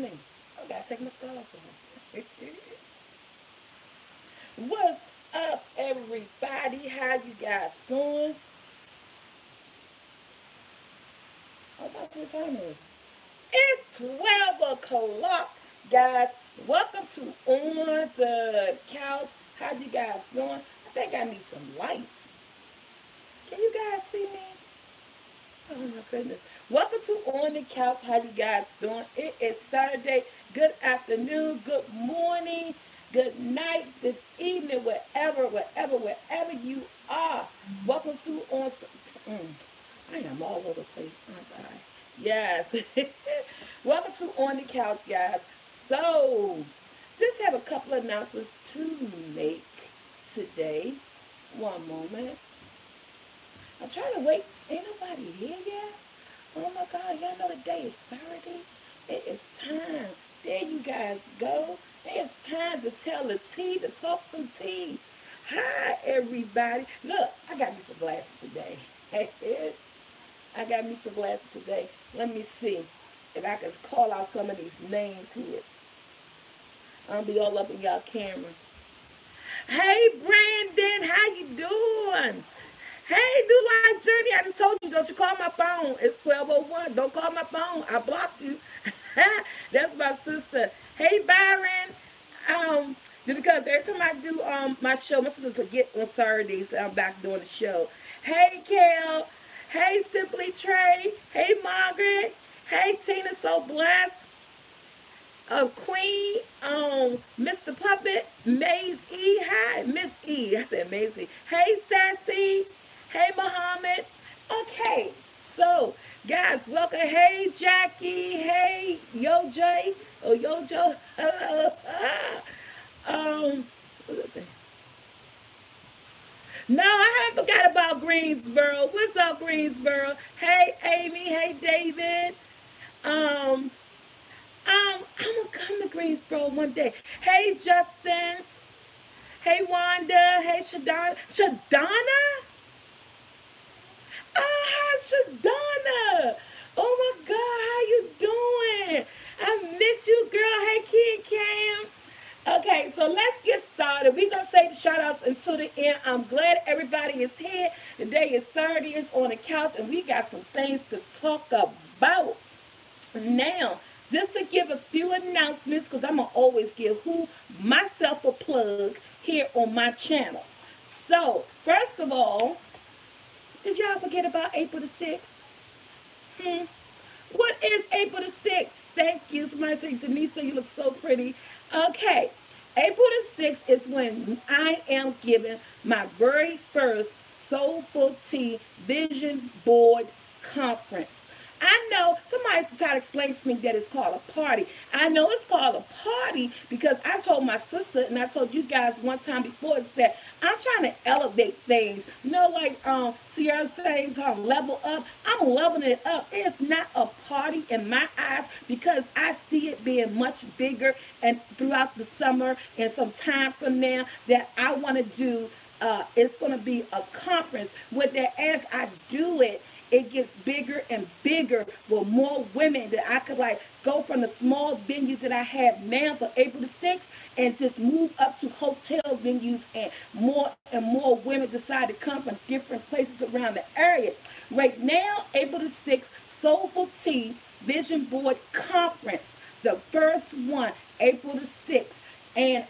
me. I gotta take my scarf off. What's up, everybody? How you guys doing? I was talking to the timer. It's 12 o'clock, guys. Welcome to On the Couch. How you guys doing? I think I need some light. Can you guys see me? Oh my goodness. Welcome to On the Couch. How you guys doing? It is Saturday. Good afternoon, good morning, good night, good evening, wherever you are. Welcome to On. I am all over the place, aren't I? Yes. Welcome to On the Couch, guys. So, just have a couple of announcements to make today. One moment. I'm trying to wait. Ain't nobody here yet? Oh my God, y'all know the day is Saturday. It is time. There you guys go. It's time to tell the tea, to talk some tea. Hi, everybody. Look, I got me some glasses today. I got me some glasses today. Let me see if I can call out some of these names here. I'll be all up in y'all camera. Hey, Brandon, how you doing? Hey, New Life Journey, I just told you, don't you call my phone. It's 12:01. Don't call my phone. I blocked you. That's my sister. Hey, Byron. Because every time I do my show, my sister forget on Saturdays I'm back doing the show. Hey, Kel. Hey, Simply Trey. Hey, Margaret. Hey, Tina, so blessed. Queen, Mr. Puppet, Maze E. Hi, Miss E. I said Maze E. Hey, Sassy. Hey, Muhammad. Okay, so, guys, welcome. Hey, Jackie. Hey, Yo Jay. Oh, Yo Joe. What was I? No, I haven't forgot about Greensboro. What's up, Greensboro? Hey, Amy. Hey, David. I'm gonna come to Greensboro one day. Hey, Justin. Hey, Wanda. Hey, Shadana. Shadana? Ah, Shadana. Oh my God, how you doing? I miss you, girl. Hey, Kid Cam. Okay, so let's get started. We're going to say the shout outs until the end. I'm glad everybody is here. Today is Saturday. It's On the Couch, and we got some things to talk about. Now, just to give a few announcements, because I'm going to always give myself a plug here on my channel. So, first of all, did y'all forget about April the 6th? What is April the 6th? Thank you. Somebody say, Denise, you look so pretty. Okay. April the 6th is when I am giving my very first SoulfulT Vision Board Conference. I know somebody's trying to explain to me that it's called a party. I know it's called a party because I told my sister and I told you guys one time before, it said I'm trying to elevate things. You know, like Sierra says, level up. I'm leveling it up. It's not a party in my eyes because I see it being much bigger and throughout the summer and some time from now that I want to do. It's going to be a conference where that as I do it, it gets bigger and bigger with more women that I could like go from the small venues that I have now for April the 6th and just move up to hotel venues and more women decide to come from different places around the area. Right now, April the 6th, SoulfulT Vision Board Conference, the first one, April the 6th. And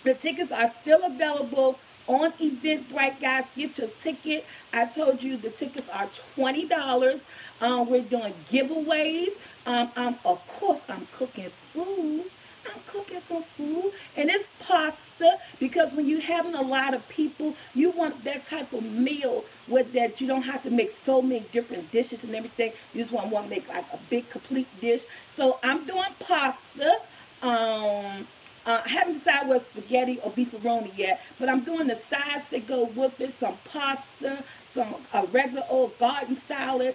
the tickets are still available on Eventbrite, guys. Get your ticket. I told you the tickets are $20. We're doing giveaways. Of course, I'm cooking food. I'm cooking some food. And it's pasta because when you're having a lot of people, you want that type of meal with that you don't have to make so many different dishes and everything. You just want to make like a big complete dish. So I'm doing pasta. I haven't decided what spaghetti or beefaroni yet, but I'm doing the sides that go with it, some pasta, some regular old garden salad,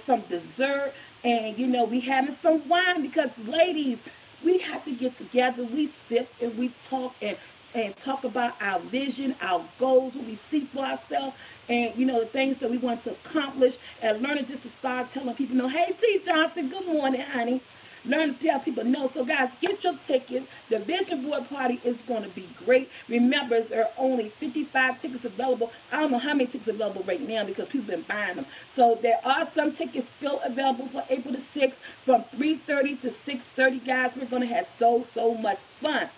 some dessert, and, you know, we having some wine because, ladies, we have to get together. We sit and we talk and talk about our vision, our goals, what we see for ourselves, and, you know, the things that we want to accomplish, and learning just to start telling people, hey, T. Johnson, good morning, honey. learn to tell people no. So guys, get your tickets. The vision board party is going to be great. Remember, there are only 55 tickets available. I don't know how many tickets are available right now because people have been buying them. So there are some tickets still available for April the 6th from 3:30 to 6:30, guys. We're going to have so much fun.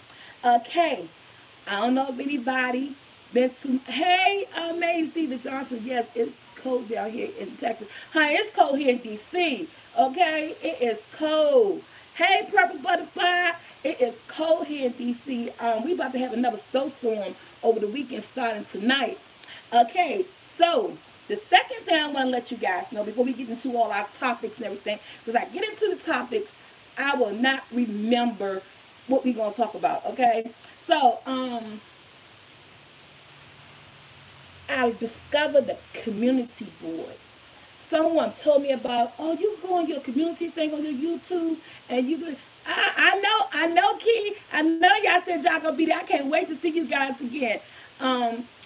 Okay, I don't know if anybody been to, hey, Maisie the Johnson, yes, it's cold down here in Texas. Hi, it's cold here in D.C., okay? It is cold. Hey, Purple Butterfly, it is cold here in D.C. We about to have another snowstorm over the weekend starting tonight. Okay, so the second thing I want to let you guys know before we get into all our topics and everything, because I get into the topics, I will not remember what we're going to talk about, okay? So, I discovered the community board. Someone told me about, oh, you go on your community thing on your YouTube, and you go. I know, Key. I know y'all said y'all gonna be there. I can't wait to see you guys again.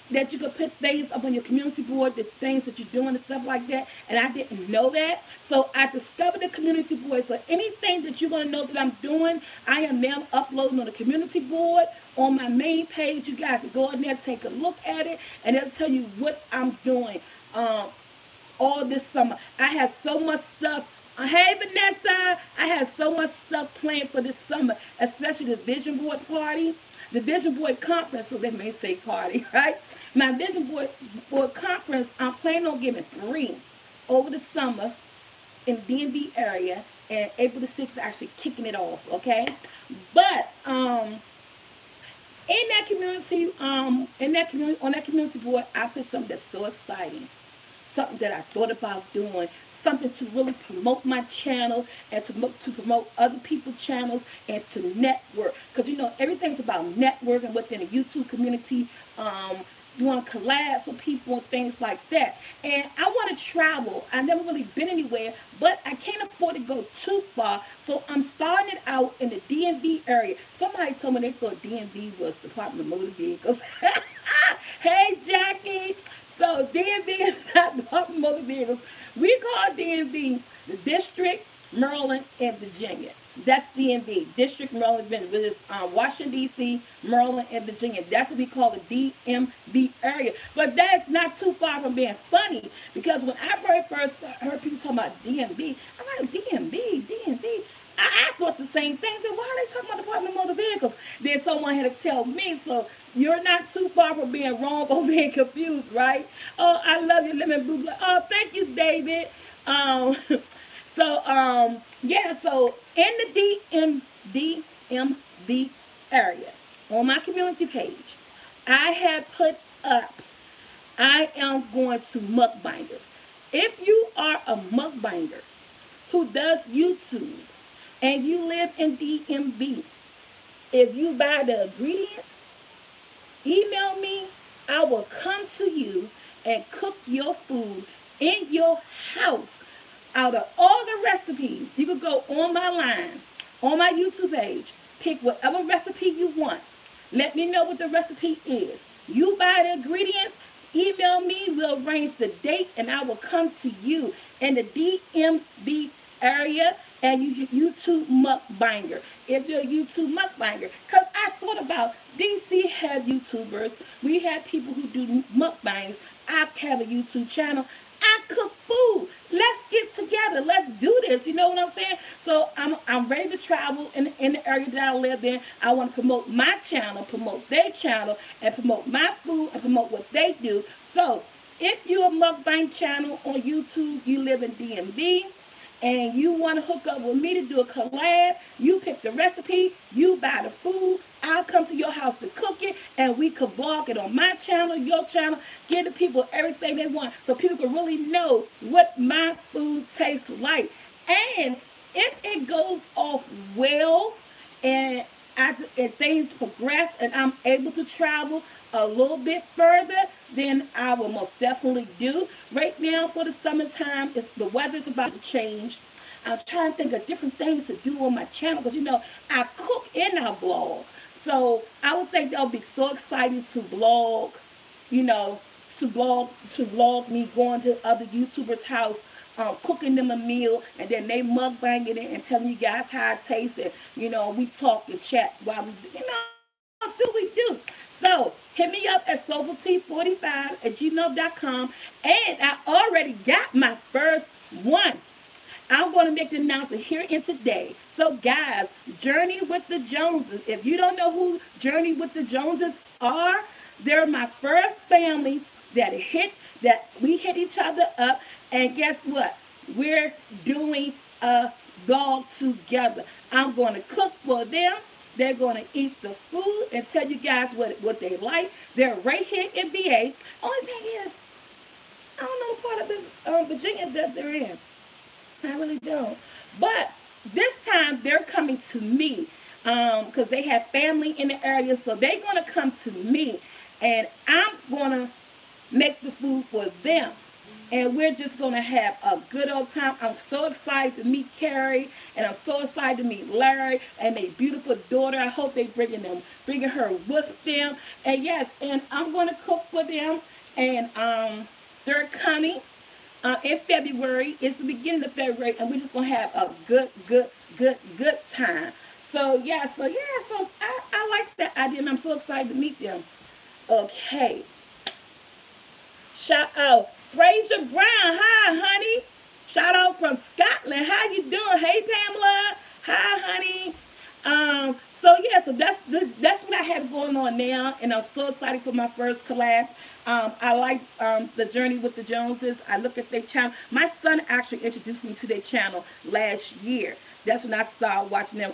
That you could put things up on your community board, the things that you're doing and stuff like that. And I didn't know that. So I discovered the community board. So anything that you're going to know that I'm doing, I am now uploading on the community board on my main page. You guys can go in there, take a look at it, and it'll tell you what I'm doing all this summer. I have so much stuff. Hey, Vanessa. I have so much stuff planned for this summer, especially the vision board party. The vision board conference, so they may say party, right? My vision board conference, I'm planning on giving 3 over the summer in the D&D area, and April the 6th is actually kicking it off, okay? But in that community, on that community board, I put something that's so exciting, something that I thought about doing, something to really promote my channel and to promote other people's channels and to network. Because, you know, everything's about networking within the YouTube community, doing collabs with people and things like that. And I want to travel. I've never really been anywhere, but I can't afford to go too far. So I'm starting it out in the DMV area. Somebody told me they thought DMV was Department of Motor Vehicles. Hey, Jackie. So DMV is not Department of Motor Vehicles. We call DMV the District, Maryland, and Virginia. That's DMV, District, Maryland, Virginia. Which is Washington, D.C., Maryland, and Virginia. That's what we call the DMV area. But that's not too far from being funny, because when I very first heard people talking about DMV, I'm like, DMV. I thought the same thing. I said, why are they talking about Department of Motor Vehicles? Then someone had to tell me, so you're not too far from being wrong or being confused, right? Oh, I love you, Lemon Blue. Oh, thank you, David. Yeah, so in the DMV area, on my community page, I have put up, I am going to mukbangers. If you are a mukbanger who does YouTube and you live in DMV, if you buy the ingredients, email me. I will come to you and cook your food in your house. Out of all the recipes, you can go on my line, on my YouTube page, pick whatever recipe you want. Let me know what the recipe is. You buy the ingredients, email me, we'll arrange the date, and I will come to you in the DMV area, and you YouTube mukbanger. If you're a YouTube mukbanger, because I thought about DC had YouTubers, we had people who do mukbangs. I have a YouTube channel. I cook food. Let's get together. Let's do this. You know what I'm saying? So I'm ready to travel in the area that I live in. I want to promote my channel, promote their channel, and promote my food and promote what they do. So if you're a mukbang channel on YouTube, you live in DMV, and you want to hook up with me to do a collab, you pick the recipe, you buy the food, I'll come to your house to cook it, and we could vlog it on my channel, your channel, give the people everything they want so people can really know what my food tastes like. And if it goes off well and things progress and I'm able to travel a little bit further, then I will most definitely do. Right now for the summertime, the weather's about to change. I'm trying to think of different things to do on my channel because, you know, I cook and I vlog. So I would think that would be so exciting to vlog, you know, to vlog me going to other YouTubers' house cooking them a meal, and then they mukbanging it and telling you guys how it tastes, and we talk and chat while we do we do. So hit me up at SoulfulT45@gmail.com, and I already got my first one. I'm going to make the announcement here and today. So, guys, Journey with the Joneses. If you don't know who Journey with the Joneses are, they're my first family that we hit each other up. And guess what? We're doing a vlog together. I'm going to cook for them. They're going to eat the food and tell you guys what they like. They're right here in VA. Only thing is, I don't know what part of Virginia that they're in. I really don't. But this time they're coming to me because they have family in the area. So they're going to come to me, and I'm going to make the food for them. And we're just going to have a good old time. I'm so excited to meet Carrie, and I'm so excited to meet Larry and their beautiful daughter. I hope they're bringing her with them. And yes, and I'm going to cook for them. And they're coming in February. It's the beginning of February, and we're just going to have a good time. So I like that idea, and I'm so excited to meet them. Okay. Shout out Fraser Brown. Hi, honey. Shout out from Scotland. How you doing? Hey, Pamela. Hi, honey. So that's what I have going on now, and I'm so excited for my first collab. I like the Journey with the Joneses. I look at their channel. My son actually introduced me to their channel last year. That's when I started watching them.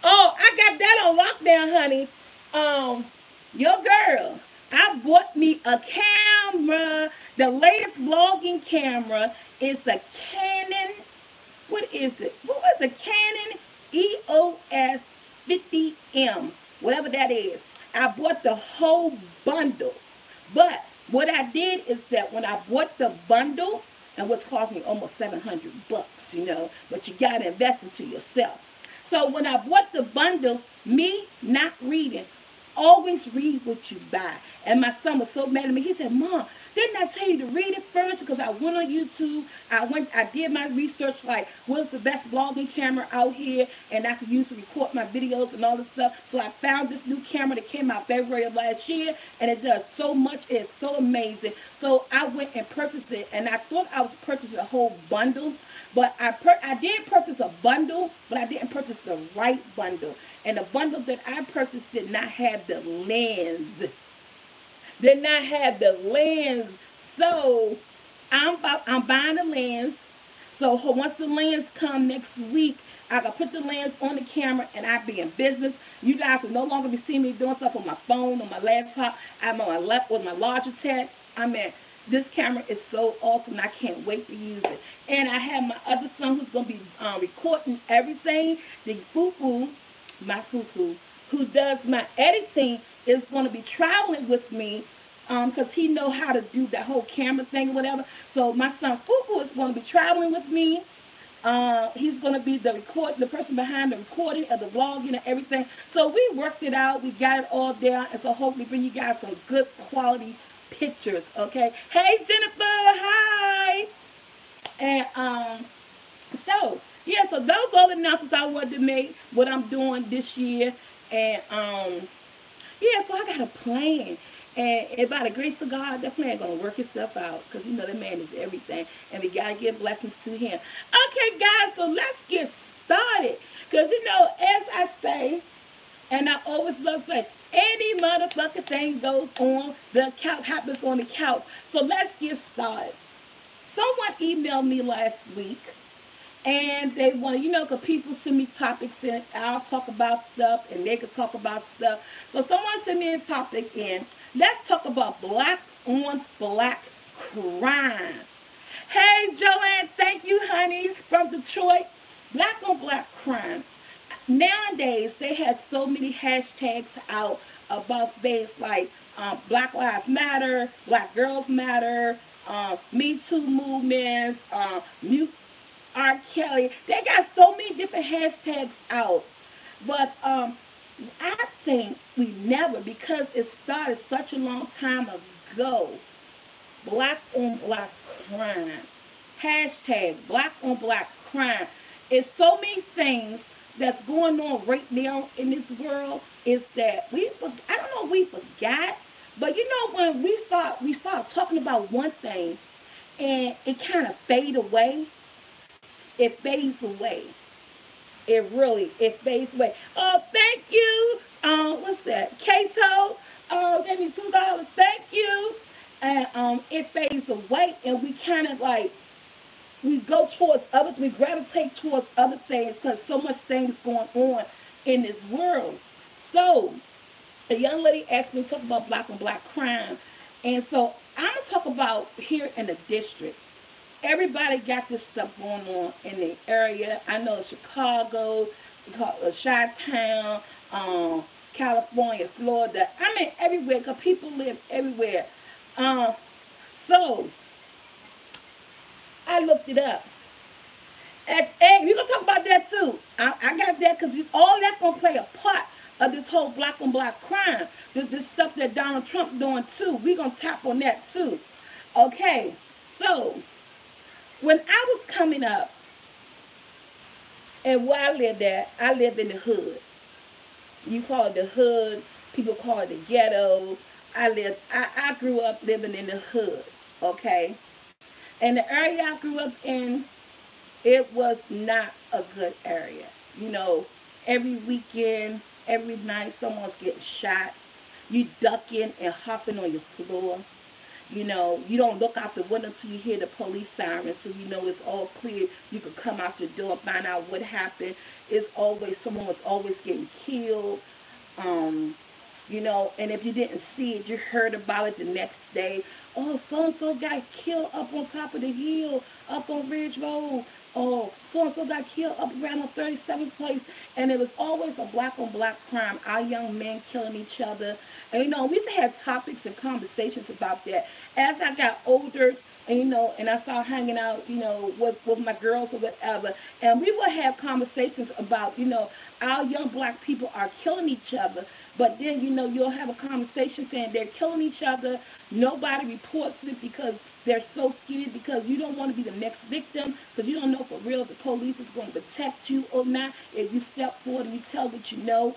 Oh, I got that on lockdown, honey. Your girl, I bought me a camera. The latest vlogging camera is a Canon. What is it? What was a Canon EOS 50M, whatever that is. I bought the whole bundle. But what I did is that when I bought the bundle, and what's cost me almost $700, but you gotta invest into yourself. So when I bought the bundle, me not reading, always read what you buy. And my son was so mad at me. He said, Mom, didn't I tell you to read it first? Because I went on YouTube. I did my research, like, what's the best vlogging camera out here, and I could use to record my videos and all this stuff. So I found this new camera that came out February of last year, and it does so much. It's so amazing. So I went and purchased it, and I thought I was purchasing a whole bundle. But I did purchase a bundle, but I didn't purchase the right bundle. And the bundle that I purchased did not have the lens. So I'm buying the lens. So once the lens come next week, I can put the lens on the camera and I'll be in business. You guys will no longer be seeing me doing stuff on my phone, on my laptop. I'm on my left with my Logitech. This camera is so awesome. I can't wait to use it. And I have my other son who's going to be recording everything. The my foo-foo, who does my editing, is going to be traveling with me because he know how to do that whole camera thing or whatever. So my son Foo-foo is going to be traveling with me. He's going to be the person behind the recording of the vlogging and everything. So we worked it out. We got it all down. And so hopefully bring you guys some good quality pictures, okay? Hey, Jennifer, hi. And so those are the announcements I wanted to make, what I'm doing this year. And so I got a plan. And by the grace of God, that plan gonna work itself out, because that man is everything, and we gotta give blessings to him. Okay, guys, so let's get started. Because as I say, and I always love saying, any motherfucking thing goes on the couch, happens on the couch. So let's get started. Someone emailed me last week, and they want because people send me topics and I'll talk about stuff, and they could talk about stuff. So someone sent me a topic in. Let's talk about black on black crime. Hey, Joanne, thank you, honey, from Detroit. Black on black crime. Nowadays, they have so many hashtags out about things like Black Lives Matter, Black Girls Matter, Me Too movements, Mute R. Kelly. They got so many different hashtags out. But I think we never, because it started such a long time ago, black on black crime. Hashtag black on black crime. It's so many things that's going on right now in this world. Is that I don't know, we forgot, but you know, when we start talking about one thing and it kind of fade away, it fades away. It fades away. Oh, thank you. What's that? Kato. Gave me $2. Thank you. And it fades away, and we kind of like we go towards other, we gravitate towards other things because so much things going on in this world. So a young lady asked me to talk about black on black crime, and so I'm gonna talk about here in the district. Everybody got this stuff going on in the area. I know Chicago, Chi-Town, California, Florida. I mean everywhere because people live everywhere. Uh, so I looked it up. And we're going to talk about that too. I got that because all that's going to play a part of this whole black on black crime. This stuff that Donald Trump doing too. We're going to tap on that too. Okay, so when I was coming up and where I lived at, I lived in the hood. You call it the hood. People call it the ghetto. I grew up living in the hood. Okay. And the area I grew up in, it was not a good area. You know, every weekend, every night, someone's getting shot. You ducking and hopping on your floor. You know, you don't look out the window until you hear the police siren, so you know it's all clear. You could come out your door and find out what happened. It's always, someone was always getting killed. You know, and if you didn't see it, you heard about it the next day. Oh, so-and-so got killed up on top of the hill, up on Ridge Road. Oh, so-and-so got killed up around on 37th place. And it was always a black on black crime. Our young men killing each other. And, you know, we used to have topics and conversations about that. As I got older, and, you know, and I started hanging out, you know, with my girls or whatever, and we would have conversations about, you know, our young black people are killing each other. But then, you know, you'll have a conversation saying they're killing each other. Nobody reports it because they're so scared, because you don't want to be the next victim, because you don't know for real if the police is going to protect you or not. If you step forward and you tell what you know,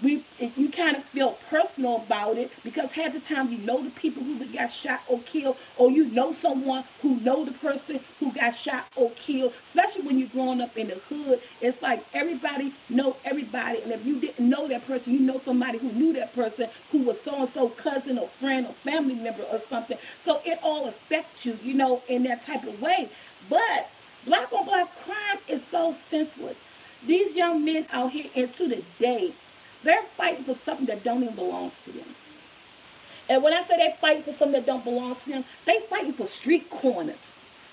you kind of feel personal about it, because half the time you know the people who got shot or killed, or you know someone who know the person who got shot or killed. Especially when you're growing up in the hood, it's like everybody know everybody, and if you didn't know that person, you know somebody who knew that person who was so-and-so cousin or friend or family member or something. So it all affects you, you know, in that type of way. But black on black crime is so senseless. These young men out here into the day, they're fighting for something that don't even belong to them. And when I say they fighting for something that don't belong to them, they fighting for street corners.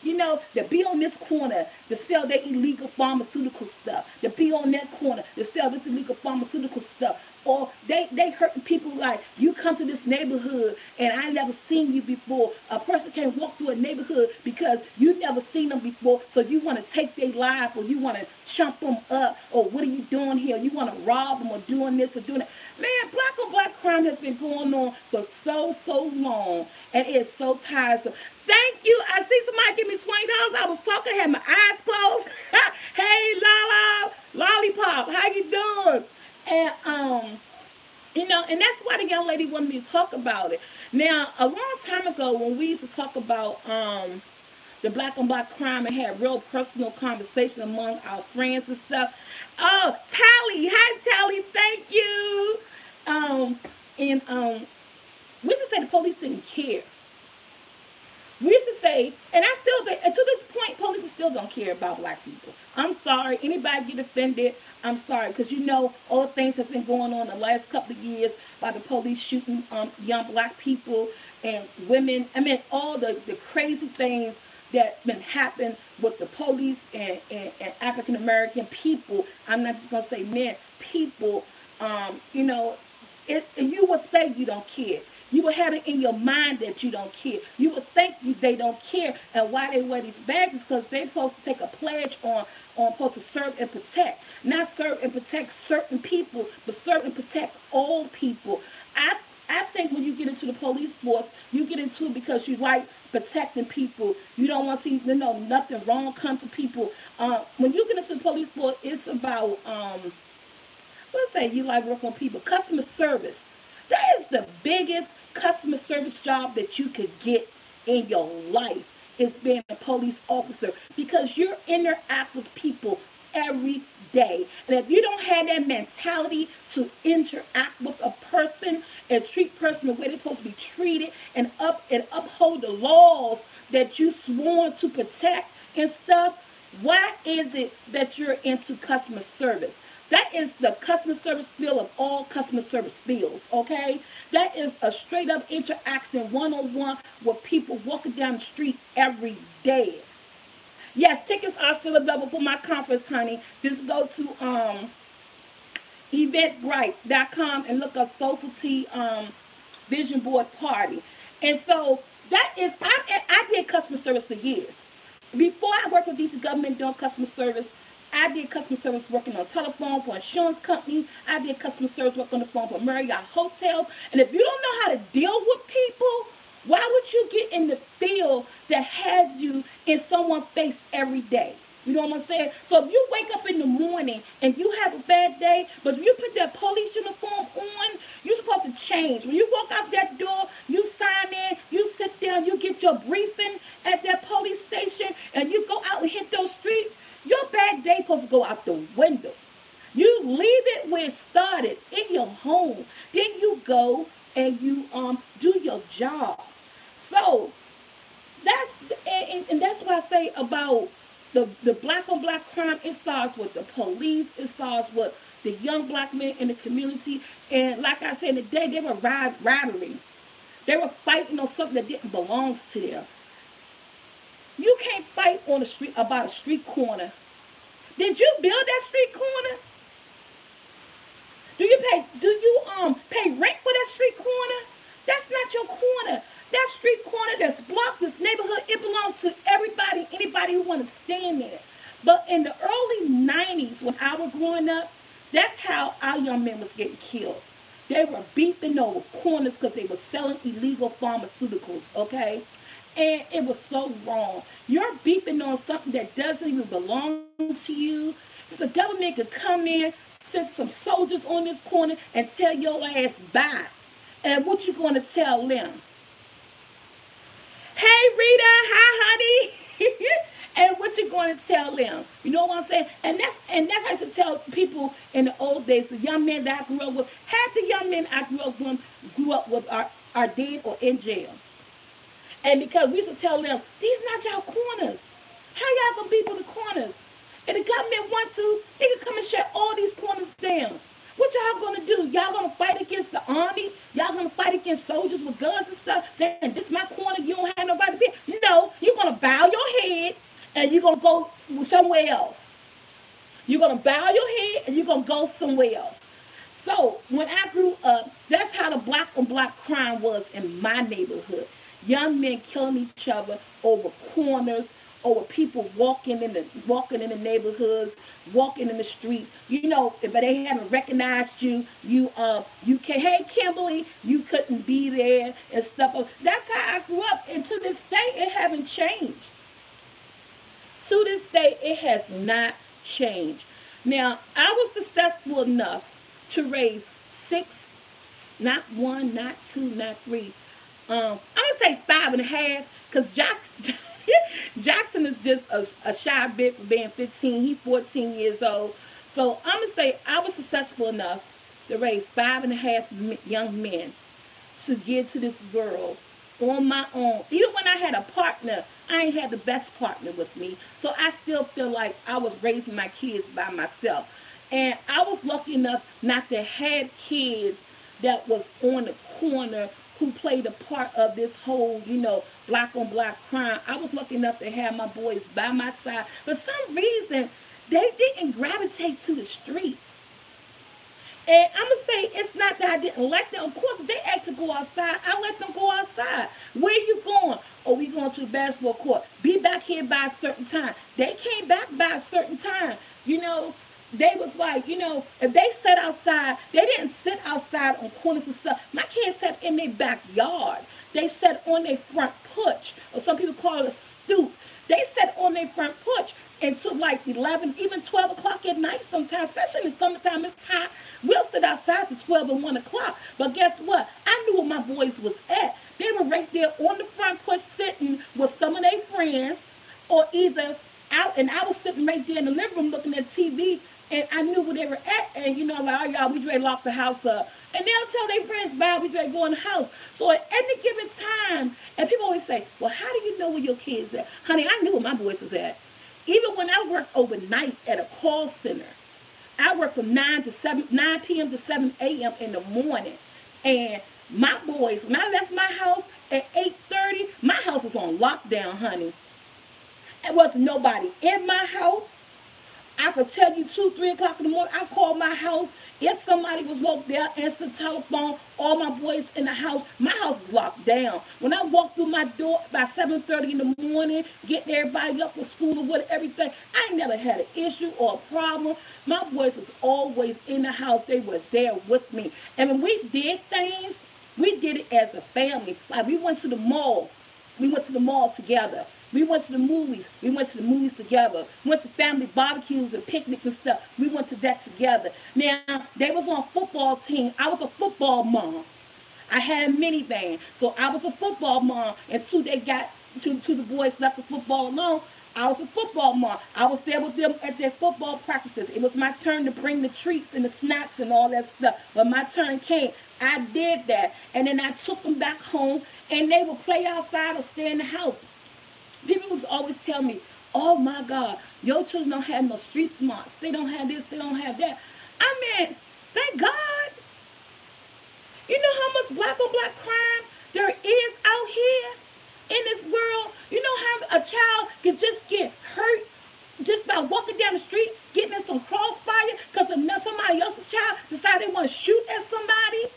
You know, to be on this corner to sell their illegal pharmaceutical stuff. To be on that corner to sell this illegal pharmaceutical stuff. Or they hurting people like, you come to this neighborhood and I never seen you before. A person can't walk through a neighborhood because you never seen them before. So you want to take their life, or you want to chump them up, or what are you doing here? You want to rob them or doing this or doing that. Man, black on black crime has been going on for so long, and it's so tiresome. Thank you. I see somebody give me $20. I was talking, I had my eyes closed. Hey, Lala, Lollipop, how you doing? And you know, and that's why the young lady wanted me to talk about it. Now, a long time ago, when we used to talk about the black on black crime and had real personal conversation among our friends and stuff. Oh, Tally, hi Tally, thank you. And we used to say the police didn't care. We used to say, and I still think, and to this point, police still don't care about black people. I'm sorry. Anybody get offended, I'm sorry. Because you know, all the things that's been going on the last couple of years by the police shooting young black people and women. I mean, all the crazy things that been happening with the police and African-American people. I'm not just going to say men, people, you know, you would say you don't care. You would have it in your mind that you don't care. You would think they don't care. And why they wear these badges? Because they're supposed to take a pledge on supposed to serve and protect. Not serve and protect certain people, but serve and protect all people. I think when you get into the police force, you get into it because you like protecting people. You don't want to see, nothing wrong come to people. When you get into the police force, it's about, let's say you like working with people, customer service. That is the biggest customer service job that you could get in your life, is being a police officer, because you're interact with people every day. And if you don't have that mentality to interact with a person and treat person the way they're supposed to be treated, and uphold the laws that you sworn to protect and stuff, why is it that you're into customer service? That is the customer service field of all customer service fields, okay? That is a straight up interaction one-on-one with people walking down the street every day. Yes, tickets are still available for my conference, honey. Just go to eventbrite.com and look up SoulfulT Vision Board Party. And so that is, I did customer service for years. Before I worked with DC government doing customer service, I did customer service working on telephone for insurance company. I did customer service working on the phone for Marriott hotels. And if you don't know how to deal with people, why would you get in the field that has you in someone's face every day? You know what I'm saying? So if you wake up in the morning and you have a bad day, but if you put that police uniform on, you're supposed to change. When you walk out that door, you sign in, you sit down, you get your briefing at that police station, and you go out and hit those streets. Your bad day supposed to go out the window. You leave it where it started, in your home. Then you go and you do your job. So that's what I say about the black on black crime. It starts with the police. It starts with the young black men in the community. And like I said, in the day they were rivalry. They were fighting on something that didn't belong to them. You can't fight on the street about a street corner. Did you build that street corner? Do you pay rent for that street corner? That's not your corner. That street corner that's blocked, this neighborhood, it belongs to everybody, anybody who want to stand there. But in the early 90s, when I was growing up, that's how our young men was getting killed. They were beefing over corners because they were selling illegal pharmaceuticals, okay? And it was so wrong. You're beefing on something that doesn't even belong to you. So the government could come in, send some soldiers on this corner, and tell your ass bye. And what you going to tell them? Hey, Rita, hi, honey. And what you going to tell them? You know what I'm saying? And that's how I used to tell people in the old days, the young men that I grew up with. Half the young men I grew up with are dead or in jail. And because we used to tell them, these not y'all corners. How y'all gonna be for the corners? And the government wants to, they can come and shut all these corners down. What y'all gonna do? Y'all gonna fight against the army? Y'all gonna fight against soldiers with guns and stuff? Saying, this is my corner, you don't have nobody to be. No, you're gonna bow your head and you're gonna go somewhere else. You're gonna bow your head and you're gonna go somewhere else. So when I grew up, that's how the black on black crime was in my neighborhood. Young men killing each other over corners, over people walking in the neighborhoods, walking in the streets. You know, if they haven't recognized you, you can't. Hey, Kimberly, you couldn't be there and stuff. That's how I grew up, and to this day, it haven't changed. To this day, it has not changed. Now, I was successful enough to raise 6, not 1, not 2, not 3. I'm going to say 5.5, because Jackson is just a shy bit for being 15. He's 14 years old. So I'm going to say I was successful enough to raise 5.5 young men to give to this girl on my own. Even when I had a partner, I ain't had the best partner with me. So I still feel like I was raising my kids by myself. And I was lucky enough not to have kids that was on the corner who played a part of this whole, black on black crime. I was lucky enough to have my boys by my side. For some reason, they didn't gravitate to the streets. And I'm going to say it's not that I didn't let them. Of course, if they asked to go outside, I let them go outside. Where are you going? Oh, we going to the basketball court. Be back here by a certain time. They came back by a certain time. They was like, if they sat outside, they didn't sit outside on corners and stuff. My kids sat in their backyard. They sat on their front porch, or some people call it a stoop. They sat on their front porch until like 11, even 12 o'clock at night sometimes, especially in the summertime, it's hot. We'll sit outside to 12 and 1 o'clock. But guess what? I knew where my boys was at. They were right there on the front porch sitting with some of their friends, or either out, and I was sitting right there in the living room looking at TV, and I knew where they were at. And you know, like, oh y'all, we ready to lock the house up. And they'll tell their friends, bye, we ready to go in the house. So at any given time, and people always say, well, how do you know where your kids at? Honey, I knew where my boys was at. Even when I worked overnight at a call center, I worked from 9 p.m. to 7 a.m. in the morning. And my boys, when I left my house at 8:30, my house was on lockdown, honey. There wasn't nobody in my house. I could tell you 2, 3 o'clock in the morning, I called my house. If somebody was woke there, answer the telephone, all my boys in the house, my house is locked down. When I walked through my door by 7:30 in the morning, getting everybody up for school or what, everything, I ain't never had an issue or a problem. My boys was always in the house. They were there with me. And when we did things, we did it as a family. Like we went to the mall. We went to the mall together. We went to the movies. We went to the movies together. Went to family barbecues and picnics and stuff. We went to that together. Now, they was on a football team. I was a football mom. I had a minivan. So I was a football mom. Until they got to the boys left the football alone, I was a football mom. I was there with them at their football practices. It was my turn to bring the treats and the snacks and all that stuff. When my turn came, I did that. And then I took them back home, and they would play outside or stay in the house. People was always tell me, oh my God, your children don't have no street smarts. They don't have this, they don't have that. I mean, thank God. You know how much black on black crime there is out here in this world? You know how a child can just get hurt just by walking down the street, getting in some crossfire because somebody else's child decided they want to shoot at somebody?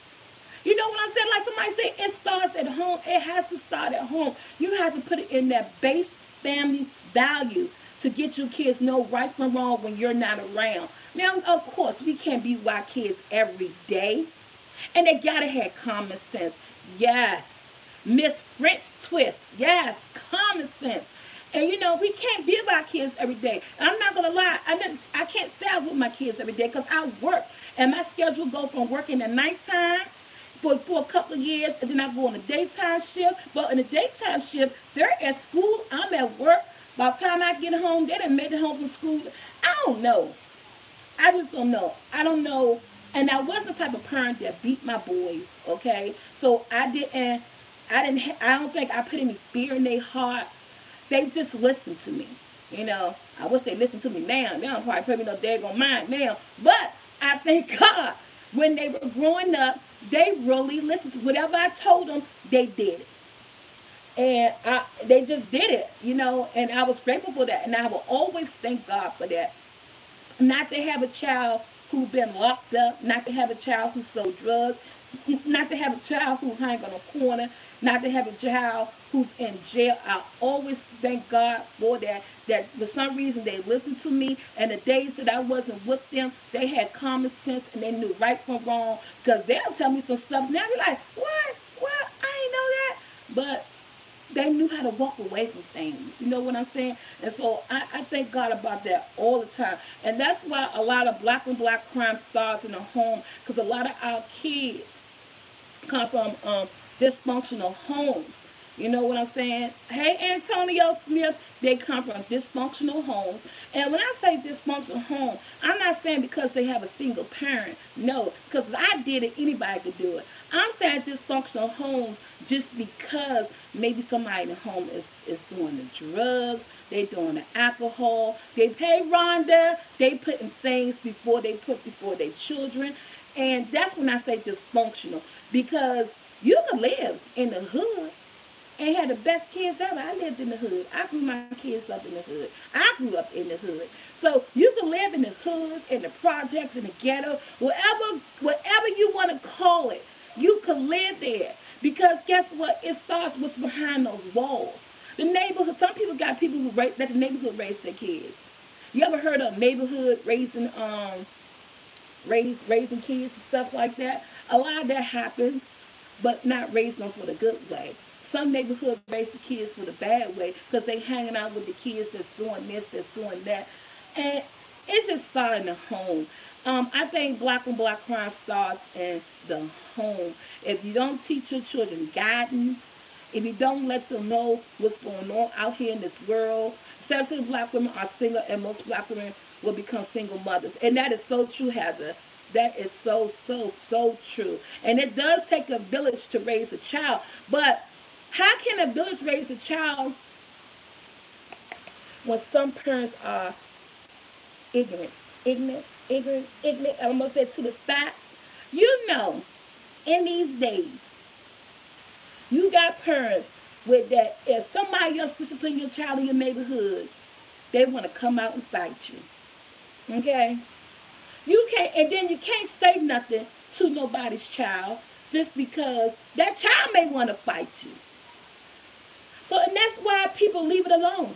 You know what I'm saying? Like somebody say, it starts at home. It has to start at home. You have to put it in that base family value to get your kids know right from wrong when you're not around. Now, of course, we can't be with our kids every day. And they got to have common sense. Yes. Miss French twist. Yes. Common sense. And, you know, we can't be with our kids every day. I'm not going to lie. I can't stay out with my kids every day because I work. And my schedule goes from working at nighttime for a couple of years, and then I go on a daytime shift. But in the daytime shift, they're at school, I'm at work. By the time I get home, they done made it home from school. I don't know. I just don't know. I don't know. And I was the type of parent that beat my boys, okay? So I don't think I put any fear in their heart. They just listened to me. You know, I wish they listened to me now. Now I'm probably putting no daggone mind now. But I thank God when they were growing up, they really listened to whatever I told them, they did it. And they just did it, you know, and I was grateful for that. And I will always thank God for that. Not to have a child who's been locked up, not to have a child who sold drugs, not to have a child who hung on a corner, not to have a child who's in jail. I always thank God for that, that for some reason they listened to me, and the days that I wasn't with them, they had common sense and they knew right from wrong, because they'll tell me some stuff now, be like, what? I ain't know that. But they knew how to walk away from things. You know what I'm saying? And so I thank God about that all the time. And that's why a lot of black on black crime starts in the home, because a lot of our kids come from dysfunctional homes. You know what I'm saying? Hey, Antonio Smith, they come from dysfunctional homes. And when I say dysfunctional home, I'm not saying because they have a single parent. No, because if I did it, anybody could do it. I'm saying dysfunctional homes just because maybe somebody in the home is doing the drugs, they doing the alcohol, they pay Rhonda, they putting things before they put before their children. And that's when I say dysfunctional, because you can live in the hood and had the best kids ever. I lived in the hood. I grew my kids up in the hood. I grew up in the hood. So you can live in the hood, in the projects, in the ghetto, whatever you want to call it. You can live there. Because guess what? It starts what's behind those walls. The neighborhood, some people got people who let the neighborhood raise their kids. You ever heard of neighborhood raising raising kids and stuff like that? A lot of that happens. but not raise them for the good way. Some neighborhoods raise the kids for the bad way because they hanging out with the kids that's doing this, that's doing that. And it's just starting the home. I think black on black crime starts in the home. If you don't teach your children guidance, if you don't let them know what's going on out here in this world, 70% of black women are single, and most black women will become single mothers. And that is so true, Heather. That is so, so, so true. And it does take a village to raise a child. But how can a village raise a child when some parents are ignorant? Ignorant. I'm going to say to the fact. You know, in these days, you got parents with that. If somebody else discipline your child in your neighborhood, they want to come out and fight you. Okay? You can't, and then you can't say nothing to nobody's child just because that child may want to fight you. So, and that's why people leave it alone.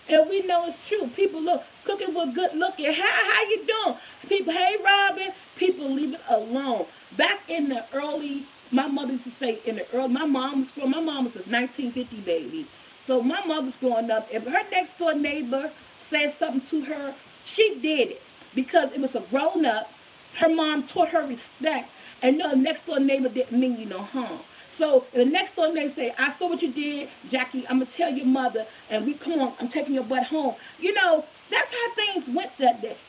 And we know it's true. People look, cooking with good looking. How you doing? People, hey, Robin. People leave it alone. Back in the early, my mother used to say in the early, my mom was a 1950 baby. So my mother was growing up. If her next door neighbor said something to her, she did it because it was a grown up. Her mom taught her respect, and no, next door neighbor didn't mean you no harm. So the next door neighbor say, I saw what you did, Jackie. I'm gonna tell your mother, and we come on. I'm taking your butt home. You know, that's how things went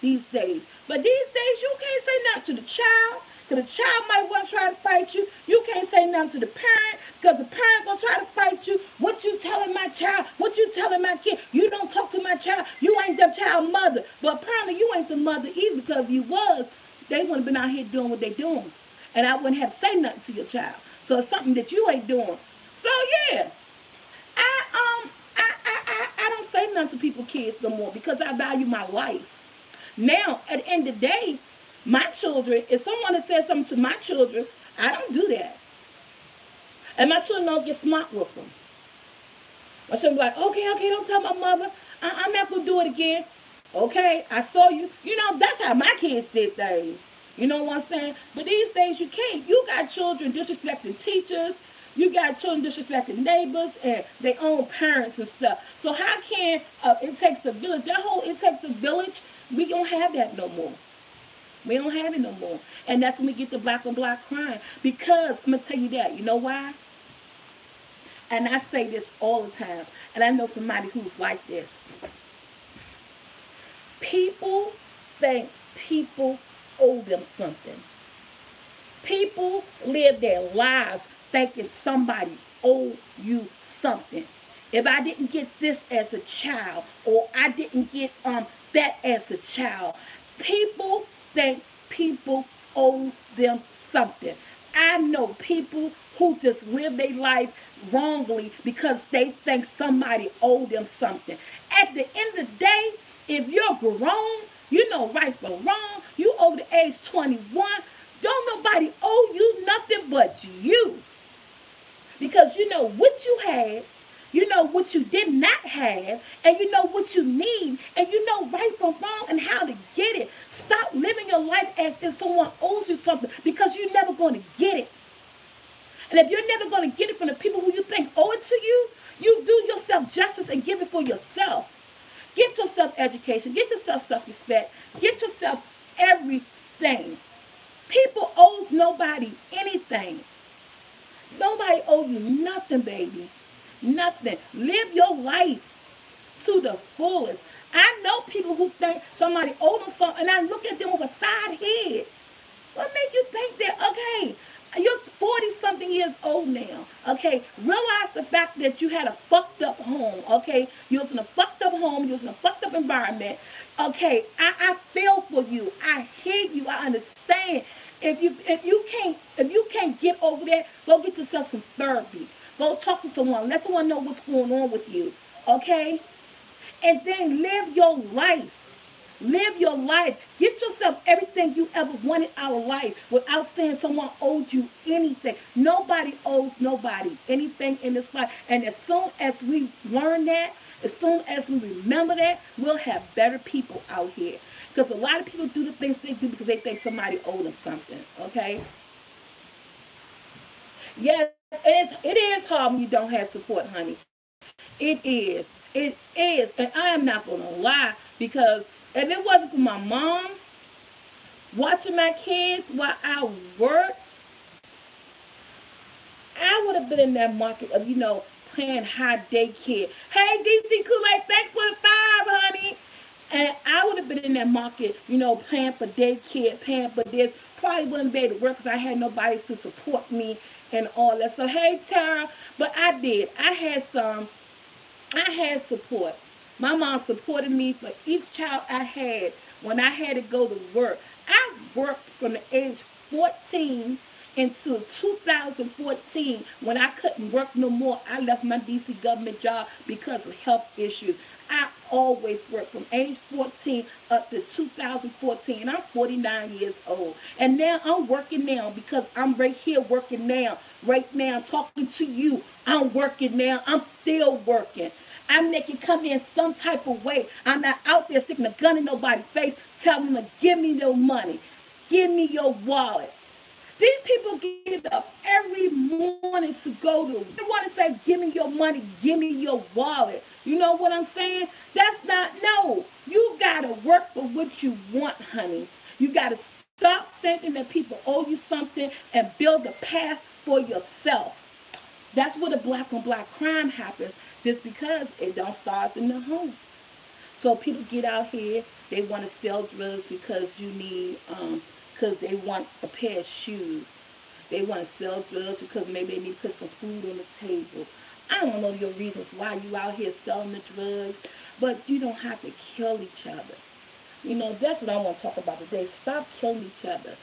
these days. But these days, you can't say nothing to the child, because the child might want to try to fight you. You can't say nothing to the parent, because the parent gonna try to fight you. What you telling my child? What you telling my kid? You don't talk to my child. You ain't the child mother. But apparently, you ain't the mother either, because if you was, they wouldn't have been out here doing what they doing, and I wouldn't have to say nothing to your child. So it's something that you ain't doing. So yeah, I don't say nothing to people's kids no more because I value my life. Now, at the end of the day, my children, if someone has said something to my children, I don't do that. And my children don't get smart with them. My children be like, okay, don't tell my mother. I'm not going to do it again. Okay, I saw you. You know, that's how my kids did things. You know what I'm saying? But these days you can't. You got children disrespecting teachers. You got children disrespecting neighbors and their own parents and stuff. So how can it takes a village? That whole it takes a village, we don't have that no more. We don't have it no more. And that's when we get the black on black crime. Because, I'm going to tell you that. You know why? And I say this all the time. And I know somebody who's like this. People think people owe them something. People live their lives thinking somebody owe you something. If I didn't get this as a child, or I didn't get that as a child, people think people owe them something. I know people who just live their life wrongly because they think somebody owe them something. At the end of the day, if you're grown, you know right from wrong, you over the age 21, don't nobody owe you nothing but you. Because you know what you had, you know what you did not have, and you know what you need, and you know right from wrong and how to get it. Stop living your life as if someone owes you something, because you're never going to get it. And if you're never going to get it from the people who you think owe it to you, you do yourself justice and give it for yourself. Get yourself education. Get yourself self-respect. Get yourself everything. People owes nobody anything. Nobody owes you nothing, baby. Nothing. Live your life to the fullest. I know people who think somebody owes them something, and I look at them with a side head. What makes you think that, okay, you're 40-something years old now, okay? Realize the fact that you had a fucked up home, okay? You was in a fucked up home. You was in a fucked up environment, okay? I feel for you. I hear you. I understand. If you can't get over that, go get yourself some therapy. Go talk to someone. Let someone know what's going on with you, okay? And then live your life. Live your life. Get yourself everything you ever wanted out of life without saying someone owed you anything. Nobody owes nobody anything in this life. And as soon as we learn that, as soon as we remember that, we'll have better people out here. Because a lot of people do the things they do because they think somebody owed them something, okay? Yes, it is hard when you don't have support, honey. It is. It is. And I am not going to lie because if it wasn't for my mom watching my kids while I work, I would have been in that market of, playing high daycare. Hey, DC Kool-Aid, thanks for the five, honey. And I would have been in that market, paying for daycare, paying for this. Probably wouldn't be able to work because I had nobody to support me and all that. So, hey, Tara, but I did. I had support. My mom supported me for each child I had when I had to go to work. I worked from the age 14 until 2014 when I couldn't work no more. I left my DC government job because of health issues. I always worked from age 14 up to 2014. And I'm 49 years old. And now I'm working now because I'm right here working now. Right now, talking to you. I'm working now. I'm still working. I'm making come in some type of way. I'm not out there sticking a gun in nobody's face, telling them to give me your money. Give me your wallet. These people get up every morning to go to. They want to say, give me your money, give me your wallet. You know what I'm saying? That's not, no. You got to work for what you want, honey. You got to stop thinking that people owe you something and build a path for yourself. That's where the black on black crime happens, just because it don't start in the home. So people get out here, they want to sell drugs because because they want a pair of shoes. They want to sell drugs because maybe they need to put some food on the table. I don't know your reasons why you out here selling the drugs, but you don't have to kill each other. That's what I want to talk about today. Stop killing each other.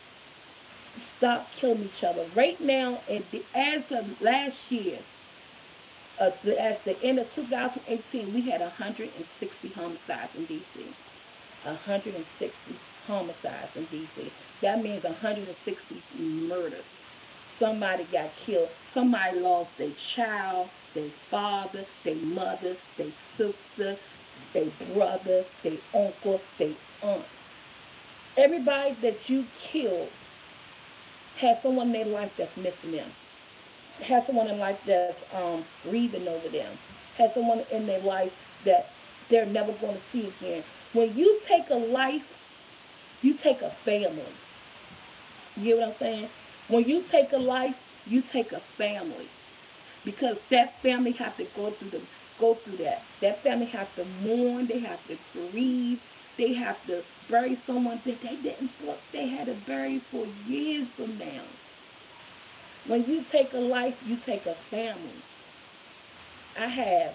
Stop killing each other. Right now, as of last year, as the end of 2018, we had 160 homicides in D.C. 160 homicides in D.C. That means 160 murders. Somebody got killed. Somebody lost their child, their father, their mother, their sister, their brother, their uncle, their aunt. Everybody that you killed has someone in their life that's missing them. Has someone in life that's grieving over them. Has someone in their life that they're never going to see again. When you take a life, you take a family. You get what I'm saying? When you take a life, you take a family. Because that family have to go through that. That family have to mourn, they have to grieve, they have to bury someone that they didn't thought they had to bury for years from now. When you take a life, you take a family. I have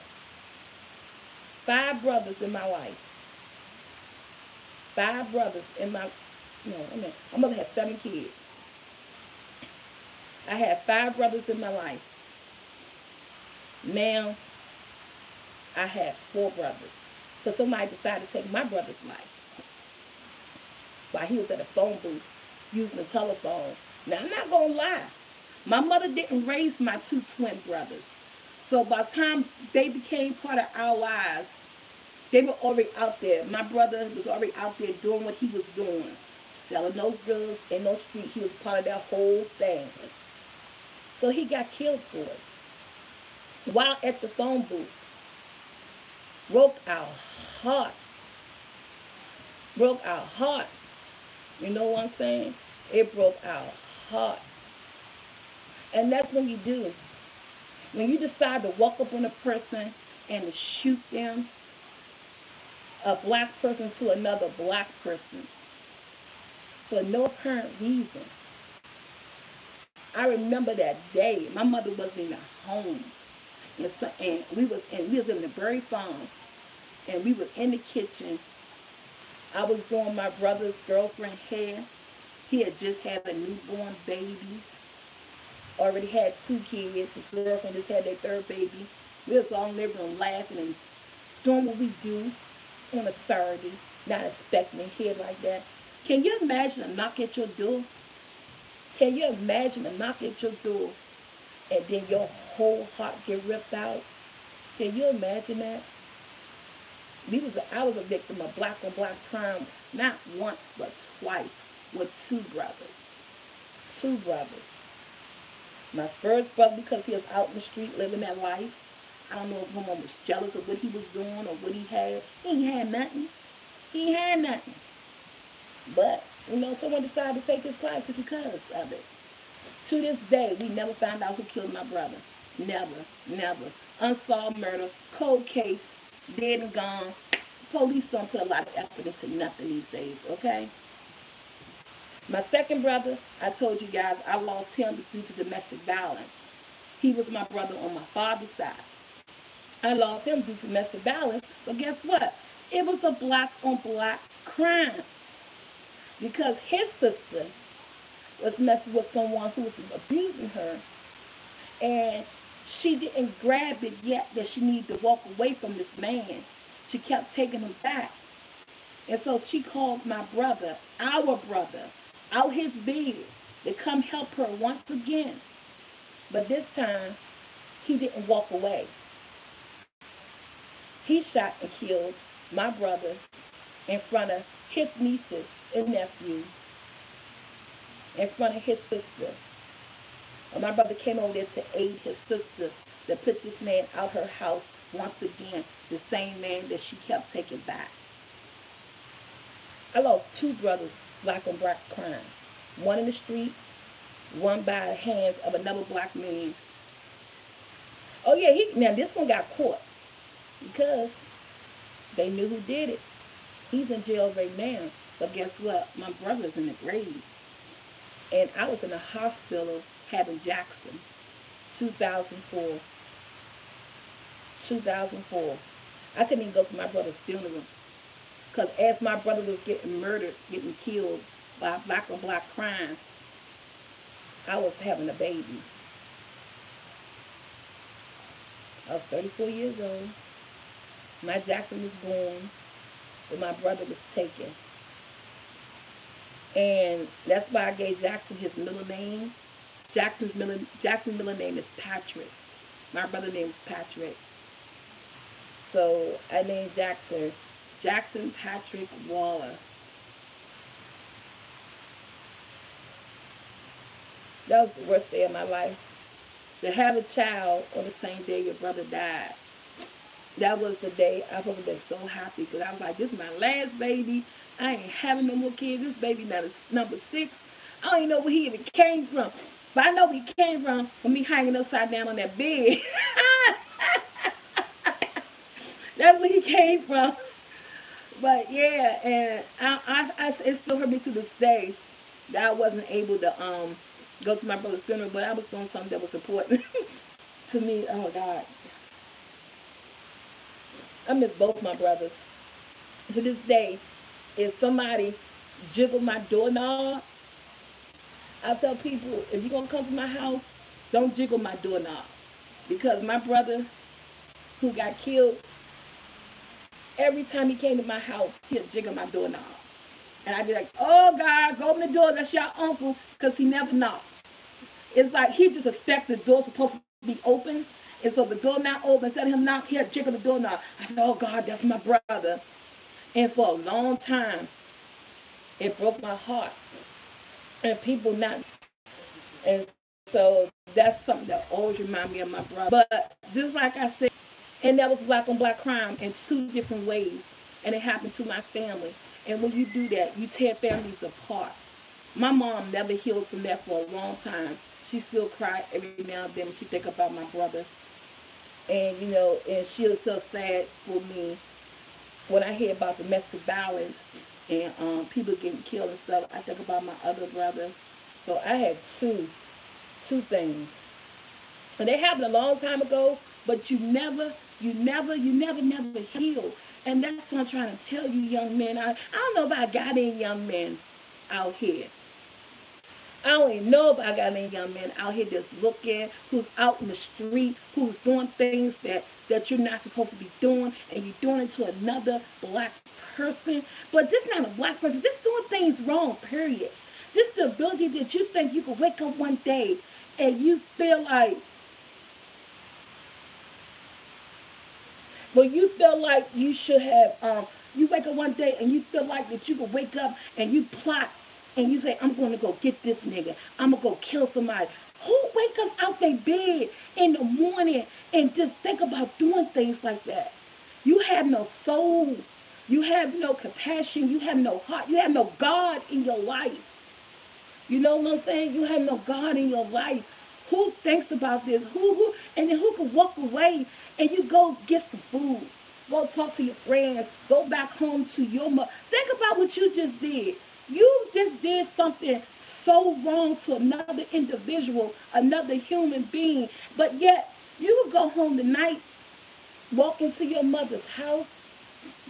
5 brothers in my life. 5 brothers in my, no, my mother had 7 kids. I had 5 brothers in my life. Now, I have 4 brothers. So somebody decided to take my brother's life while he was at a phone booth using a telephone. Now, I'm not going to lie. My mother didn't raise my 2 twin brothers. So by the time they became part of our lives, they were already out there. My brother was already out there doing what he was doing. Selling those drugs in those streets. He was part of that whole thing. So he got killed for it. While at the phone booth. Broke our heart. Broke our heart. You know what I'm saying? It broke our heart. And that's when you do. When you decide to walk up on a person and to shoot them, a black person to another black person, for no apparent reason. I remember that day. My mother wasn't even home. And we was in the Berry Farms. And we were in the kitchen. I was doing my brother's girlfriend hair. He had just had a newborn baby. Already had 2 kids. His girlfriend just had their 3rd baby. We was all in the living room laughing and doing what we do on a Saturday, not expecting to hear like that. Can you imagine a knock at your door? Can you imagine a knock at your door and then your whole heart get ripped out? Can you imagine that? I was a victim of black on black crime, not once but twice, with 2 brothers. 2 brothers. My first brother, because he was out in the street living that life. I don't know if my mom was jealous of what he was doing or what he had. He ain't had nothing. He ain't had nothing. But, someone decided to take his life because of it. To this day, we never found out who killed my brother. Never, never. Unsolved murder, cold case, dead and gone. Police don't put a lot of effort into nothing these days, okay? My second brother, I told you guys, I lost him due to domestic violence. He was my brother on my father's side. I lost him due to domestic violence, but guess what? It was a black on black crime because his sister was messing with someone who was abusing her, and she didn't grab it yet that she needed to walk away from this man. She kept taking him back. And so she called my brother, our brother, out his bed to come help her once again. But this time, he didn't walk away. He shot and killed my brother in front of his nieces and nephew, in front of his sister. And my brother came over there to aid his sister to put this man out her house once again, the same man that she kept taking back. I lost two brothers, black on black crime. One in the streets, one by the hands of another black man. Oh yeah, now this one got caught because they knew who did it. He's in jail right now. But guess what? My brother's in the grave. And I was in a hospital having Jackson, 2004. 2004. I couldn't even go to my brother's funeral. Because as my brother was getting murdered, getting killed by black on black crime, I was having a baby. I was 34 years old. My Jackson was born, but my brother was taken. And that's why I gave Jackson his middle name. Jackson's middle name is Patrick. My brother's name is Patrick. So I named Jackson Patrick Waller. That was the worst day of my life. To have a child on the same day your brother died. That was the day I would have been so happy because I was like, this is my last baby. I ain't having no more kids. This baby number 6. I don't even know where he even came from. But I know where he came from me hanging upside down on that bed. That's where he came from. But yeah, and it still hurt me to this day that I wasn't able to go to my brother's funeral, but I was doing something that was important to me. Oh God. I miss both my brothers. To this day, if somebody jiggle my doorknob, I tell people, if you're going to come to my house, don't jiggle my doorknob. Because my brother, who got killed, every time he came to my house, he'd jiggle my doorknob. And I'd be like, oh God, go open the door, that's your uncle, because he never knocked. It's like he just expect the door supposed to be open. And so the door not open, instead of him knock, he'll jiggle the doorknob. I said, oh God, that's my brother. And for a long time, it broke my heart. And people not. And so that's something that always reminds me of my brother. But just like I said, and that was black on black crime in 2 different ways. And it happened to my family. And when you do that, you tear families apart. My mom never healed from that for a long time. She still cries every now and then when she think about my brother. And, and she was so sad for me when I hear about domestic violence and people getting killed and stuff. I think about my other brother. So I had two things. And they happened a long time ago, but you never heal. And that's what I'm trying to tell you, young men. I don't know if I got any young men out here. I don't even know if I got any young men out here that's looking, who's out in the street, who's doing things that you're not supposed to be doing, and you're doing it to another black person. But this not a black person. This doing things wrong, period. This the ability that you think you can wake up one day and you feel like, you should have, you wake up one day and you feel like that you can wake up and you plot and you say, I'm going to go get this nigga. I'm going to go kill somebody. Who wake us out their bed in the morning and just think about doing things like that? You have no soul. You have no compassion. You have no heart. You have no God in your life. You know what I'm saying? You have no God in your life. Who thinks about this? And then who could walk away and you go get some food? Go talk to your friends. Go back home to your mother. Think about what you just did. You just did something so wrong to another individual, another human being. But yet, you would go home tonight, walk into your mother's house,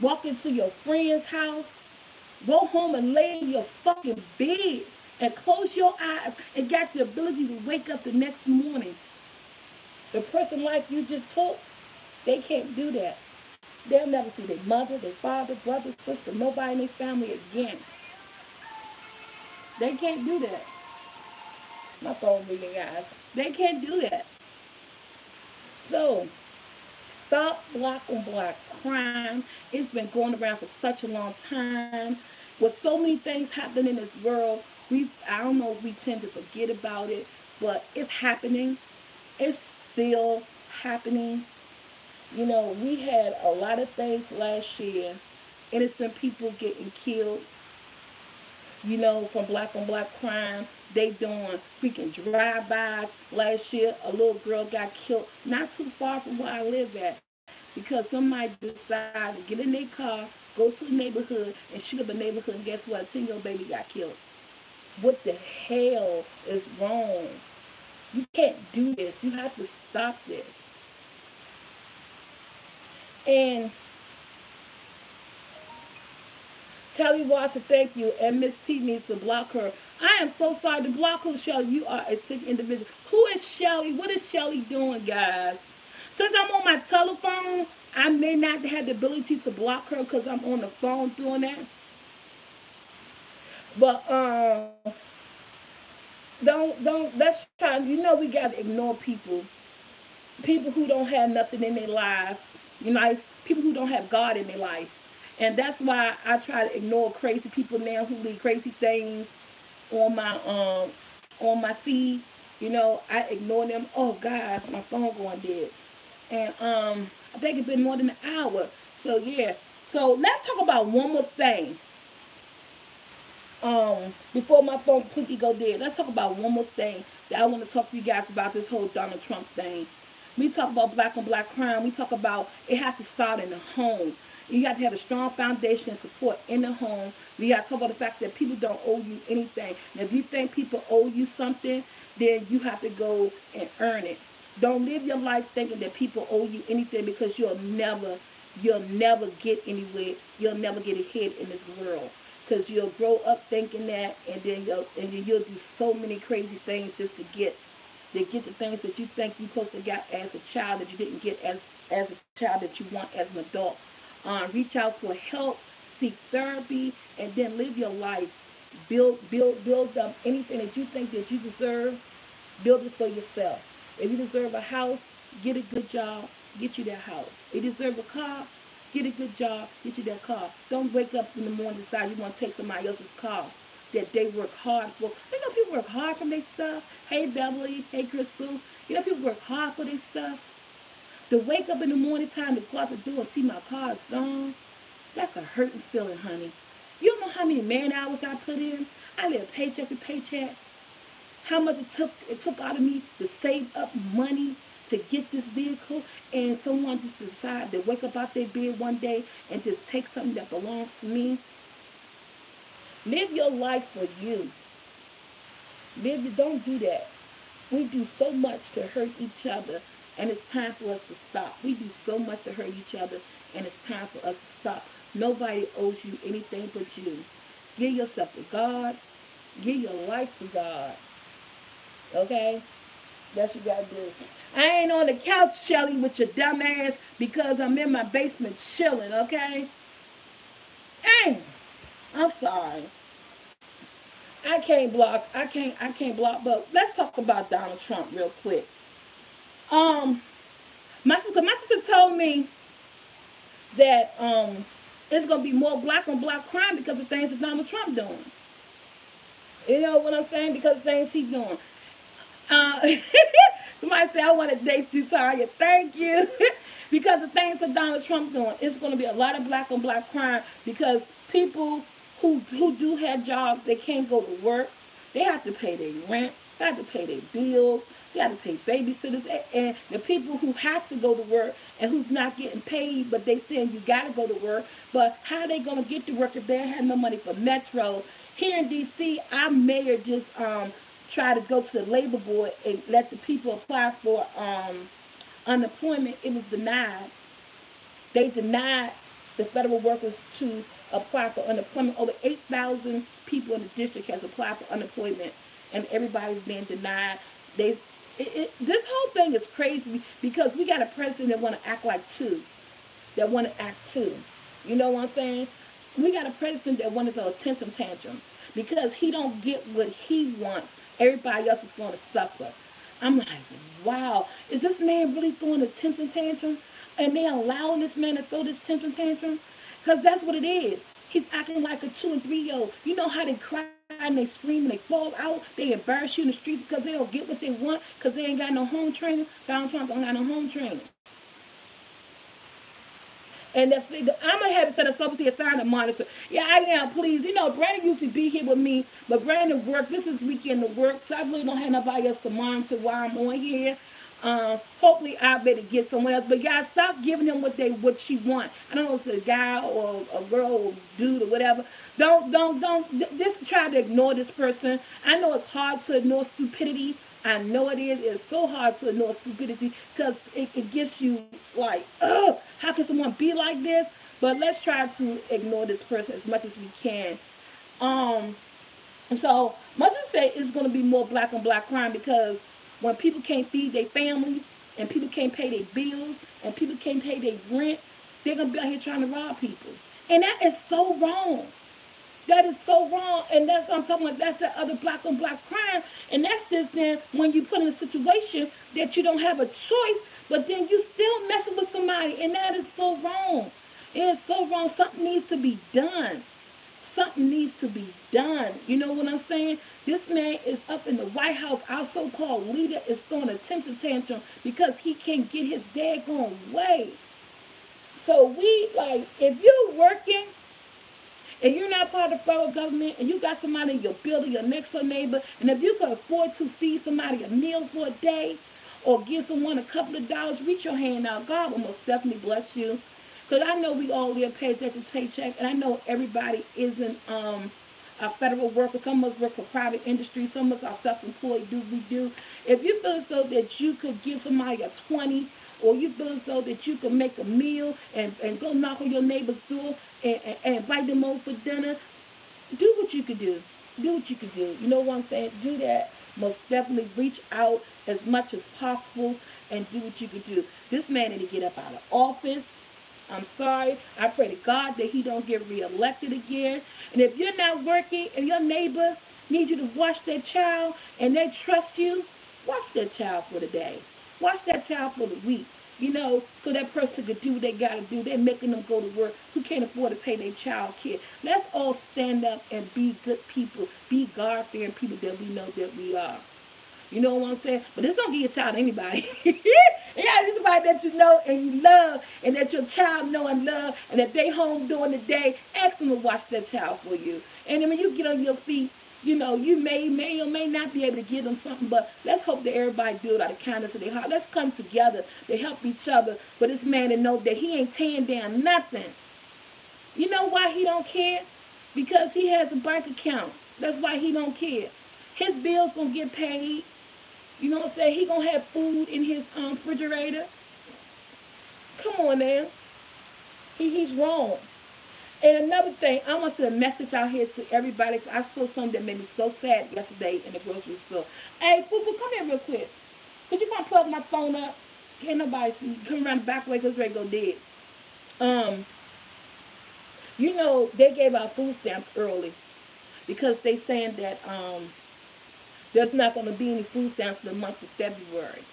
walk into your friend's house, go home and lay in your fucking bed and close your eyes and got the ability to wake up the next morning. The person like you just took, they can't do that. They'll never see their mother, their father, brother, sister, nobody in their family again. They can't do that. My phone ringing, guys. They can't do that. So, stop black on black crime. It's been going around for such a long time. With so many things happening in this world, I don't know if we tend to forget about it, but it's happening. It's still happening. You know, we had a lot of things last year. Innocent people getting killed. You know, from black on black crime. They doing freaking drive-bys. Last year, a little girl got killed not too far from where I live at. Because somebody decided to get in their car, go to the neighborhood, and shoot up the neighborhood. And guess what? A 10-year-old baby got killed. What the hell is wrong? You can't do this. You have to stop this. And Telly Watson, thank you. And Miss T needs to block her. I am so sorry to block her, Shelly. You are a sick individual. Who is Shelly? What is Shelly doing, guys? Since I'm on my telephone, I may not have the ability to block her because I'm on the phone doing that. But let's try. You know, we gotta ignore people who don't have nothing in their life. You know, people who don't have God in their life. And that's why I try to ignore crazy people now who leave crazy things on my feed. You know, I ignore them. Oh, guys, my phone going dead. And I think it's been more than an hour. So yeah. So let's talk about one more thing. Before my phone completely go dead, let's talk about one more thing that I want to talk to you guys about, this whole Donald Trump thing. We talk about black on black crime. We talk about it has to start in the home. You have to have a strong foundation and support in the home. We got to talk about the fact that people don't owe you anything. And if you think people owe you something, then you have to go and earn it. Don't live your life thinking that people owe you anything, because you'll never get anywhere. You'll never get ahead in this world, because you'll grow up thinking that, and then you'll do so many crazy things just to get the things that you think you're supposed to get as a child that you didn't get as a child that you want as an adult. Reach out for help, seek therapy, and then live your life. Build up anything that you think that you deserve. Build it for yourself. If you deserve a house, get a good job, get you that house. If you deserve a car, get a good job, get you that car. Don't wake up in the morning and decide you want to take somebody else's car that they work hard for. You know people work hard for their stuff. Hey Beverly, hey Crystal. You know people work hard for their stuff. To wake up in the morning time to go out the door and see my car is gone, that's a hurting feeling, honey. You don't know how many man hours I put in. I live paycheck to paycheck. How much it took out of me to save up money to get this vehicle, and someone just decide to wake up out their bed one day and just take something that belongs to me. Live your life for you. Don't do that. We do so much to hurt each other, and it's time for us to stop. We do so much to hurt each other, and it's time for us to stop. Nobody owes you anything but you. Give yourself to God. Give your life to God. Okay? That's what you gotta do. I ain't on the couch, Shelly, with your dumb ass, because I'm in my basement chilling, okay? Hey, I'm sorry. I can't block, but let's talk about Donald Trump real quick. My sister told me that it's gonna be more black on black crime because of things that Donald Trump doing. You know what I'm saying? Because of things he's doing. Uh, Somebody say, I want to date you, Tanya. Thank you. Because the things that Donald Trump doing, it's going to be a lot of black on black crime because people who do have jobs, they can't go to work. They have to pay their rent. They have to pay their bills. They have to pay babysitters. And the people who has to go to work and who's not getting paid, but they saying you got to go to work. But how are they going to get to work if they have no money for Metro? Here in D.C., our mayor just try to go to the labor board and let the people apply for unemployment. It was denied. They denied the federal workers to apply for unemployment. Over 8,000 people in the district has applied for unemployment, and everybody's being denied. This whole thing is crazy because we got a president that want to act like two, that want to act two. You know what I'm saying? We got a president that wanted to attention tantrum because he don't get what he wants. Everybody else is going to suffer. I'm like, wow, is this man really throwing a temper tantrum? And they allowing this man to throw this temper tantrum? Because that's what it is. He's acting like a 2 and 3-year-old. You know how they cry and they scream and they fall out? They embarrass you in the streets because they don't get what they want because they ain't got no home training. Donald Trump don't got no home training. And I'm going to have to set a SoulfulT aside to monitor. Yeah, I am, please. You know, Brandon used to be here with me, but Brandon worked. This is weekend to work, so I really don't have nobody else to monitor while I'm on here. Hopefully I'll be able to get someone else. But guys, stop giving them what she want. I don't know if it's a guy or a girl or dude or whatever. Don't. Just try to ignore this person. I know it's hard to ignore stupidity. I know it is. It's so hard to ignore stupidity because it gets you like, oh, how can someone be like this? But let's try to ignore this person as much as we can. So must I say it's going to be more black on black crime because when people can't feed their families and people can't pay their bills and people can't pay their rent, they're going to be out here trying to rob people. And that is so wrong. That is so wrong, and that's what I'm talking about. That's the other black on black crime, and that's just then when you put in a situation that you don't have a choice, but then you still messing with somebody, and that is so wrong. It is so wrong. Something needs to be done. Something needs to be done. You know what I'm saying? This man is up in the White House. Our so-called leader is throwing a temper tantrum because he can't get his daggone way. So if you're working, and you're not part of the federal government, and you got somebody in your building, your next door neighbor, and if you can afford to feed somebody a meal for a day, or give someone a couple of dollars, reach your hand out. God will most definitely bless you. Because I know we all live paycheck to paycheck, and I know everybody isn't a federal worker. Some of us work for private industry. Some of us are self-employed. We do. If you feel as though that you could give somebody a 20, or you feel as though that you could make a meal and go knock on your neighbor's door and invite them over for dinner, do what you could do. Do what you could do. You know what I'm saying? Do that. Most definitely reach out as much as possible and do what you could do. This man need to get up out of office. I'm sorry. I pray to God that he don't get reelected again. And if you're not working and your neighbor needs you to watch their child and they trust you, watch their child for the day. Watch that child for the week, you know, so that person could do what they got to do. They're making them go to work who can't afford to pay their child care. Let's all stand up and be good people, be God-fearing people that we know that we are. You know what I'm saying? But this don't give your child to anybody. You got to be somebody that you know and you love and that your child know and love. And if they home during the day, ask them to watch their child for you. And then when you get on your feet, you know, you may or may not be able to give them something, but let's hope that everybody do it out of kindness of their heart. Let's come together to help each other for this man to know that he ain't tearing down nothing. You know why he don't care? Because he has a bank account. That's why he don't care. His bill's going to get paid. You know what I'm saying? He going to have food in his refrigerator. Come on now. He's wrong. And another thing, I want to send a message out here to everybody. I saw something that made me so sad yesterday in the grocery store. Hey, Fufu, come here real quick. Could you come plug my phone up? Can't nobody see. Come around the back way because it's ready to go dead. You know, they gave out food stamps early because they saying that there's not going to be any food stamps in the month of February.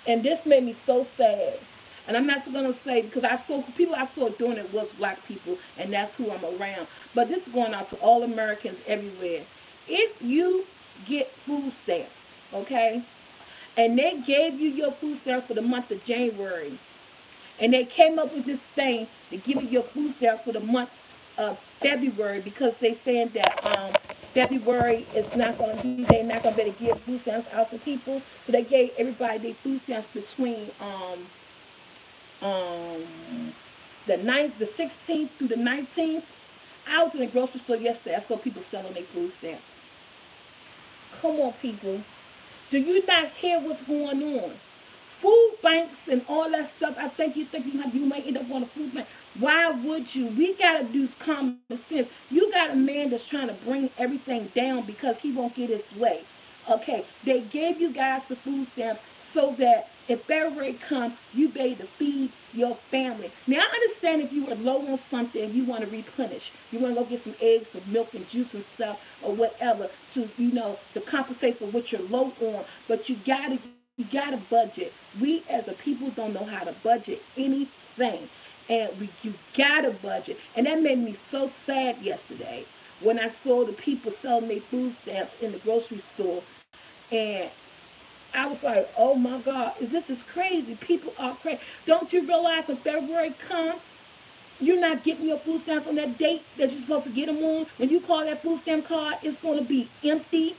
And this made me so sad. And I'm not going to say, because people I saw doing it was black people, and that's who I'm around. But this is going out to all Americans everywhere. If you get food stamps, okay? And they gave you your food stamps for the month of January. And they came up with this thing to give you your food stamps for the month of February because they saying that February is not going to be, they're not going to be able to give food stamps out to people. So they gave everybody their food stamps between the 9th, the 16th through the 19th. I was in the grocery store yesterday. I saw people selling their food stamps. Come on, people. Do you not hear what's going on? Food banks and all that stuff. I think you might end up on a food bank. Why would you? We got to do common sense. You got a man that's trying to bring everything down because he won't get his way. Okay, they gave you guys the food stamps so that if February comes, you be able to feed your family. Now, I understand if you were low on something and you want to replenish. You want to go get some eggs, some milk and juice and stuff or whatever to, to compensate for what you're low on. But you gotta budget. We as a people don't know how to budget anything. And you gotta budget. And that made me so sad yesterday when I saw the people selling their food stamps in the grocery store. And I was like, oh my God, this is crazy. People are crazy. Don't you realize when February comes, you're not getting your food stamps on that date that you're supposed to get them on? When you call that food stamp card, it's going to be empty.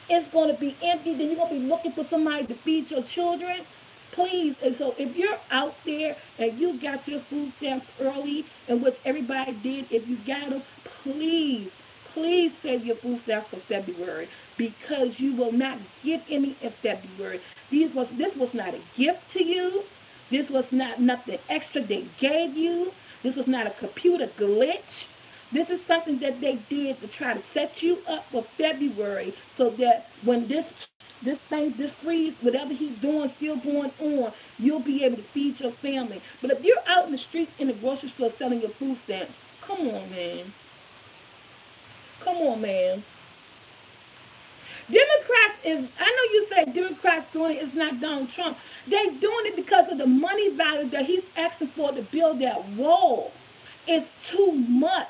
It's going to be empty. Then you're going to be looking for somebody to feed your children. Please. And so if you're out there and you got your food stamps early, and which everybody did, if you got them, please save your food stamps for February, because you will not get any in February. This was not a gift to you. This was not nothing extra they gave you. This was not a computer glitch. This is something that they did to try to set you up for February so that when this freeze, whatever he's doing, still going on, you'll be able to feed your family. But if you're out in the street in the grocery store selling your food stamps, come on, man. Come on, man. I know you say Democrats doing it, it's not Donald Trump. They're doing it because of the money value that he's asking for to build that wall. It's too much.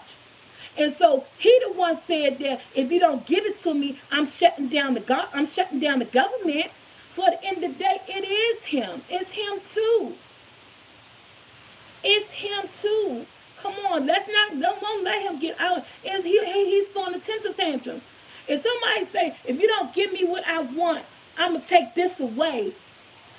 And so he the one said that if you don't give it to me, I'm shutting down the government. So at the end of the day, it is him. It's him too. It's him too. Come on, don't let him get out. He's throwing a temper tantrum. If somebody say, if you don't give me what I want, I'm gonna take this away.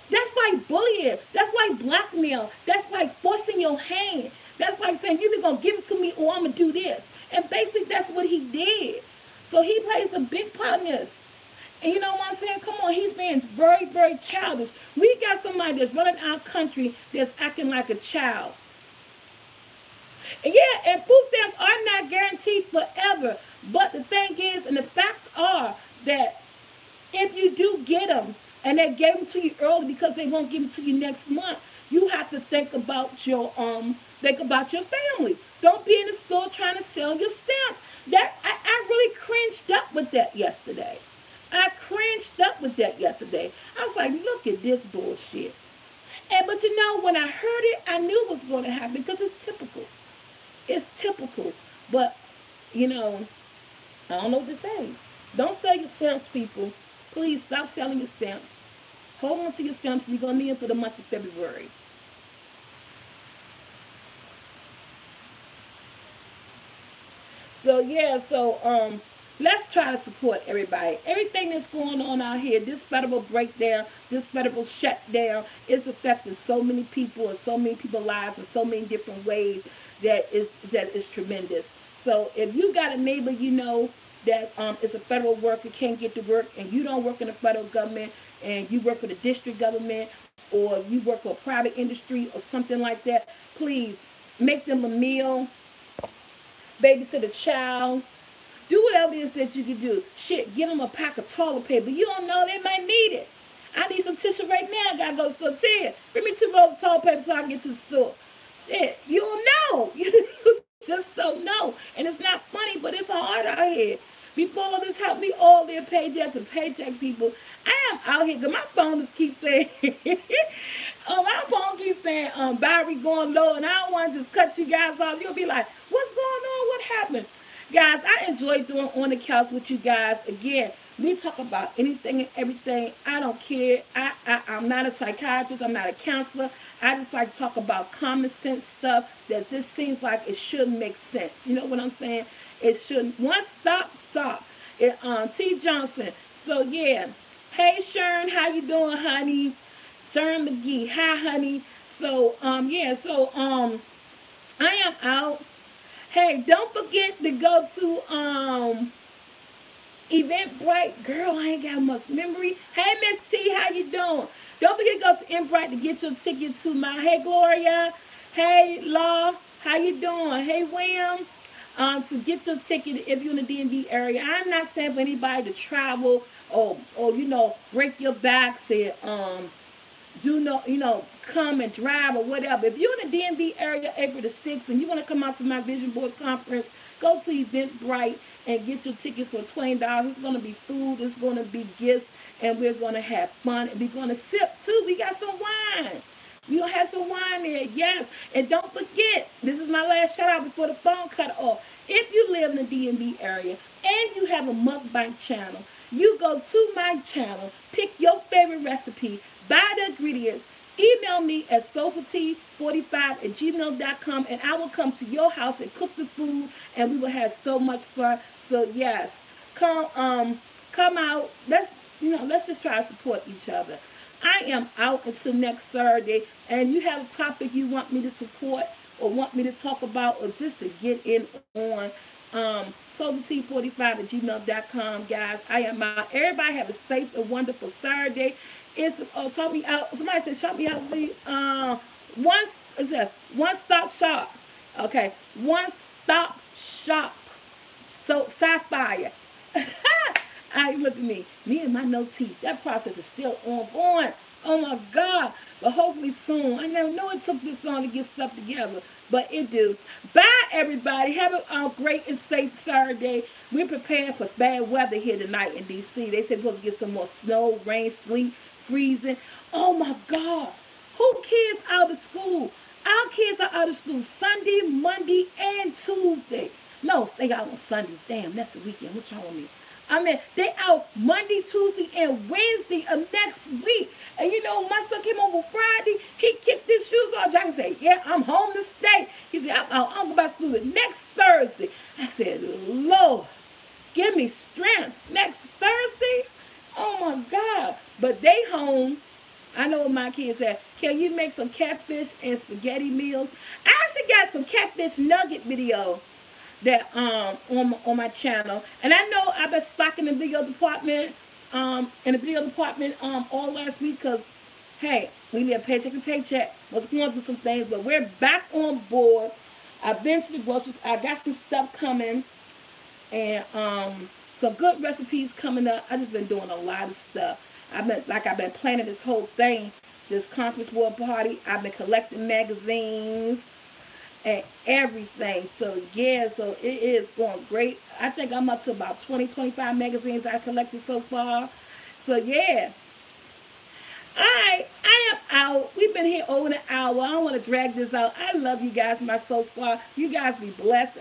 That's like bullying. That's like blackmail. That's like forcing your hand. That's like saying, you're either gonna give it to me or I'm gonna do this. And basically that's what he did. So he plays a big part in this. And you know what I'm saying? Come on, he's being very, very childish. We got somebody that's running our country that's acting like a child. And yeah, and food stamps are not guaranteed forever. But the thing is, and the facts are, that if you do get them, and they gave them to you early because they won't give them to you next month, you have to think about your family. Don't be in the store trying to sell your stamps. I really cringed up with that yesterday. I was like, look at this bullshit. But when I heard it, I knew it was going to happen because it's typical. It's typical. But, I don't know what to say. Don't sell your stamps, people. Please stop selling your stamps. Hold on to your stamps. You're going to need them for the month of February. So, let's try to support everybody. Everything that's going on out here, this federal breakdown, this federal shutdown, is affecting so many people and so many people's lives in so many different ways that is tremendous. So if you got a neighbor that is a federal worker, can't get to work, and you don't work in the federal government, and you work for the district government, or you work for a private industry or something like that, please make them a meal, babysit a child, do whatever it is that you can do. Shit, give them a pack of toilet paper. You don't know, they might need it. I need some tissue right now. I gotta go to the store. Ted, bring me 2 rolls of toilet paper so I can get to the store. Shit, you don't know. You just don't know. And it's not funny, but it's hard out here. Before all this helped me all their paycheck to paycheck, people. I am out here because my phone just keeps saying, battery going low, and I don't want to just cut you guys off. You'll be like, what's going on? What happened? Guys, I enjoy doing On the Couch with you guys. Again, We talk about anything and everything. I don't care. I'm not a psychiatrist. I'm not a counselor. I just like to talk about common sense stuff that just seems like it shouldn't make sense. You know what I'm saying? It shouldn't. One stop, stop. T. Johnson. So yeah. Hey Sharon, how you doing, honey? Sharon McGee. Hi, honey. So yeah. So I am out. Hey, don't forget to go to Eventbrite. Girl, I ain't got much memory. Hey, Miss T, how you doing? Don't forget to go to Eventbrite to get your ticket to my. Hey, Gloria. Hey, Law. How you doing? Hey, William. To get your ticket if you're in the D&D area. I'm not saying for anybody to travel or you know, break your backs and do no, you know, come and drive or whatever. If you're in the DMV area April the 6th and you want to come out to my Vision Board conference, go to Eventbrite and get your ticket for $20. It's going to be food, it's going to be gifts, and we're going to have fun. And we're going to sip too. We got some wine. We're going to have some wine there, yes. And don't forget, this is my last shout out before the phone cut off. If you live in the DMV area and you have a mukbang channel, you go to my channel, pick your favorite recipe, buy the ingredients, email me at SoulfulT45@gmail.com, and I will come to your house and cook the food, and we will have so much fun. So yes, come out. Let's just try to support each other. I am out until next Saturday, and you have a topic you want me to support or want me to talk about or just to get in on. SoulfulT45@gmail.com, guys. I am out. Everybody have a safe and wonderful Saturday. It's shout me out. Somebody said shout me out. One stop shop. Okay, one stop shop. So Sapphire. I look at me and my no teeth. That process is still ongoing. Oh my God. But hopefully soon. I never know it took this long to get stuff together, but it do. Bye, everybody. Have a great and safe Saturday. We're preparing for bad weather here tonight in D.C. They said we're supposed to get some more snow, rain, sleet, freezing. Oh my God. Who kids out of school? Our kids are out of school Sunday, Monday, and Tuesday. No, they out on Sunday. Damn, that's the weekend. What's wrong with me? I mean, they out Monday, Tuesday, and Wednesday of next week. And you know, my son came over Friday. He kicked his shoes off. Jack said, yeah, I'm home to stay. He said, I'll go back to school the next Thursday. I said, Lord, give me strength. Next Thursday? Oh, my God. But they home. I know what my kids said. Can you make some catfish and spaghetti meals? I actually got some catfish nugget video that on my channel, and I know I've been slacking in the video department all last week because hey, we need a paycheck to paycheck. Was going through some things, but we're back on board. I've been to the groceries. I got some stuff coming, and some good recipes coming up. I just been doing a lot of stuff. I've been planning this whole thing, this conference board party. I've been collecting magazines and everything. So yeah, so it is going great. I think I'm up to about 20-25 magazines I collected so far. So yeah. Alright, I am out. We've been here over an hour. I don't want to drag this out. I love you guys, my soul squad. You guys be blessed.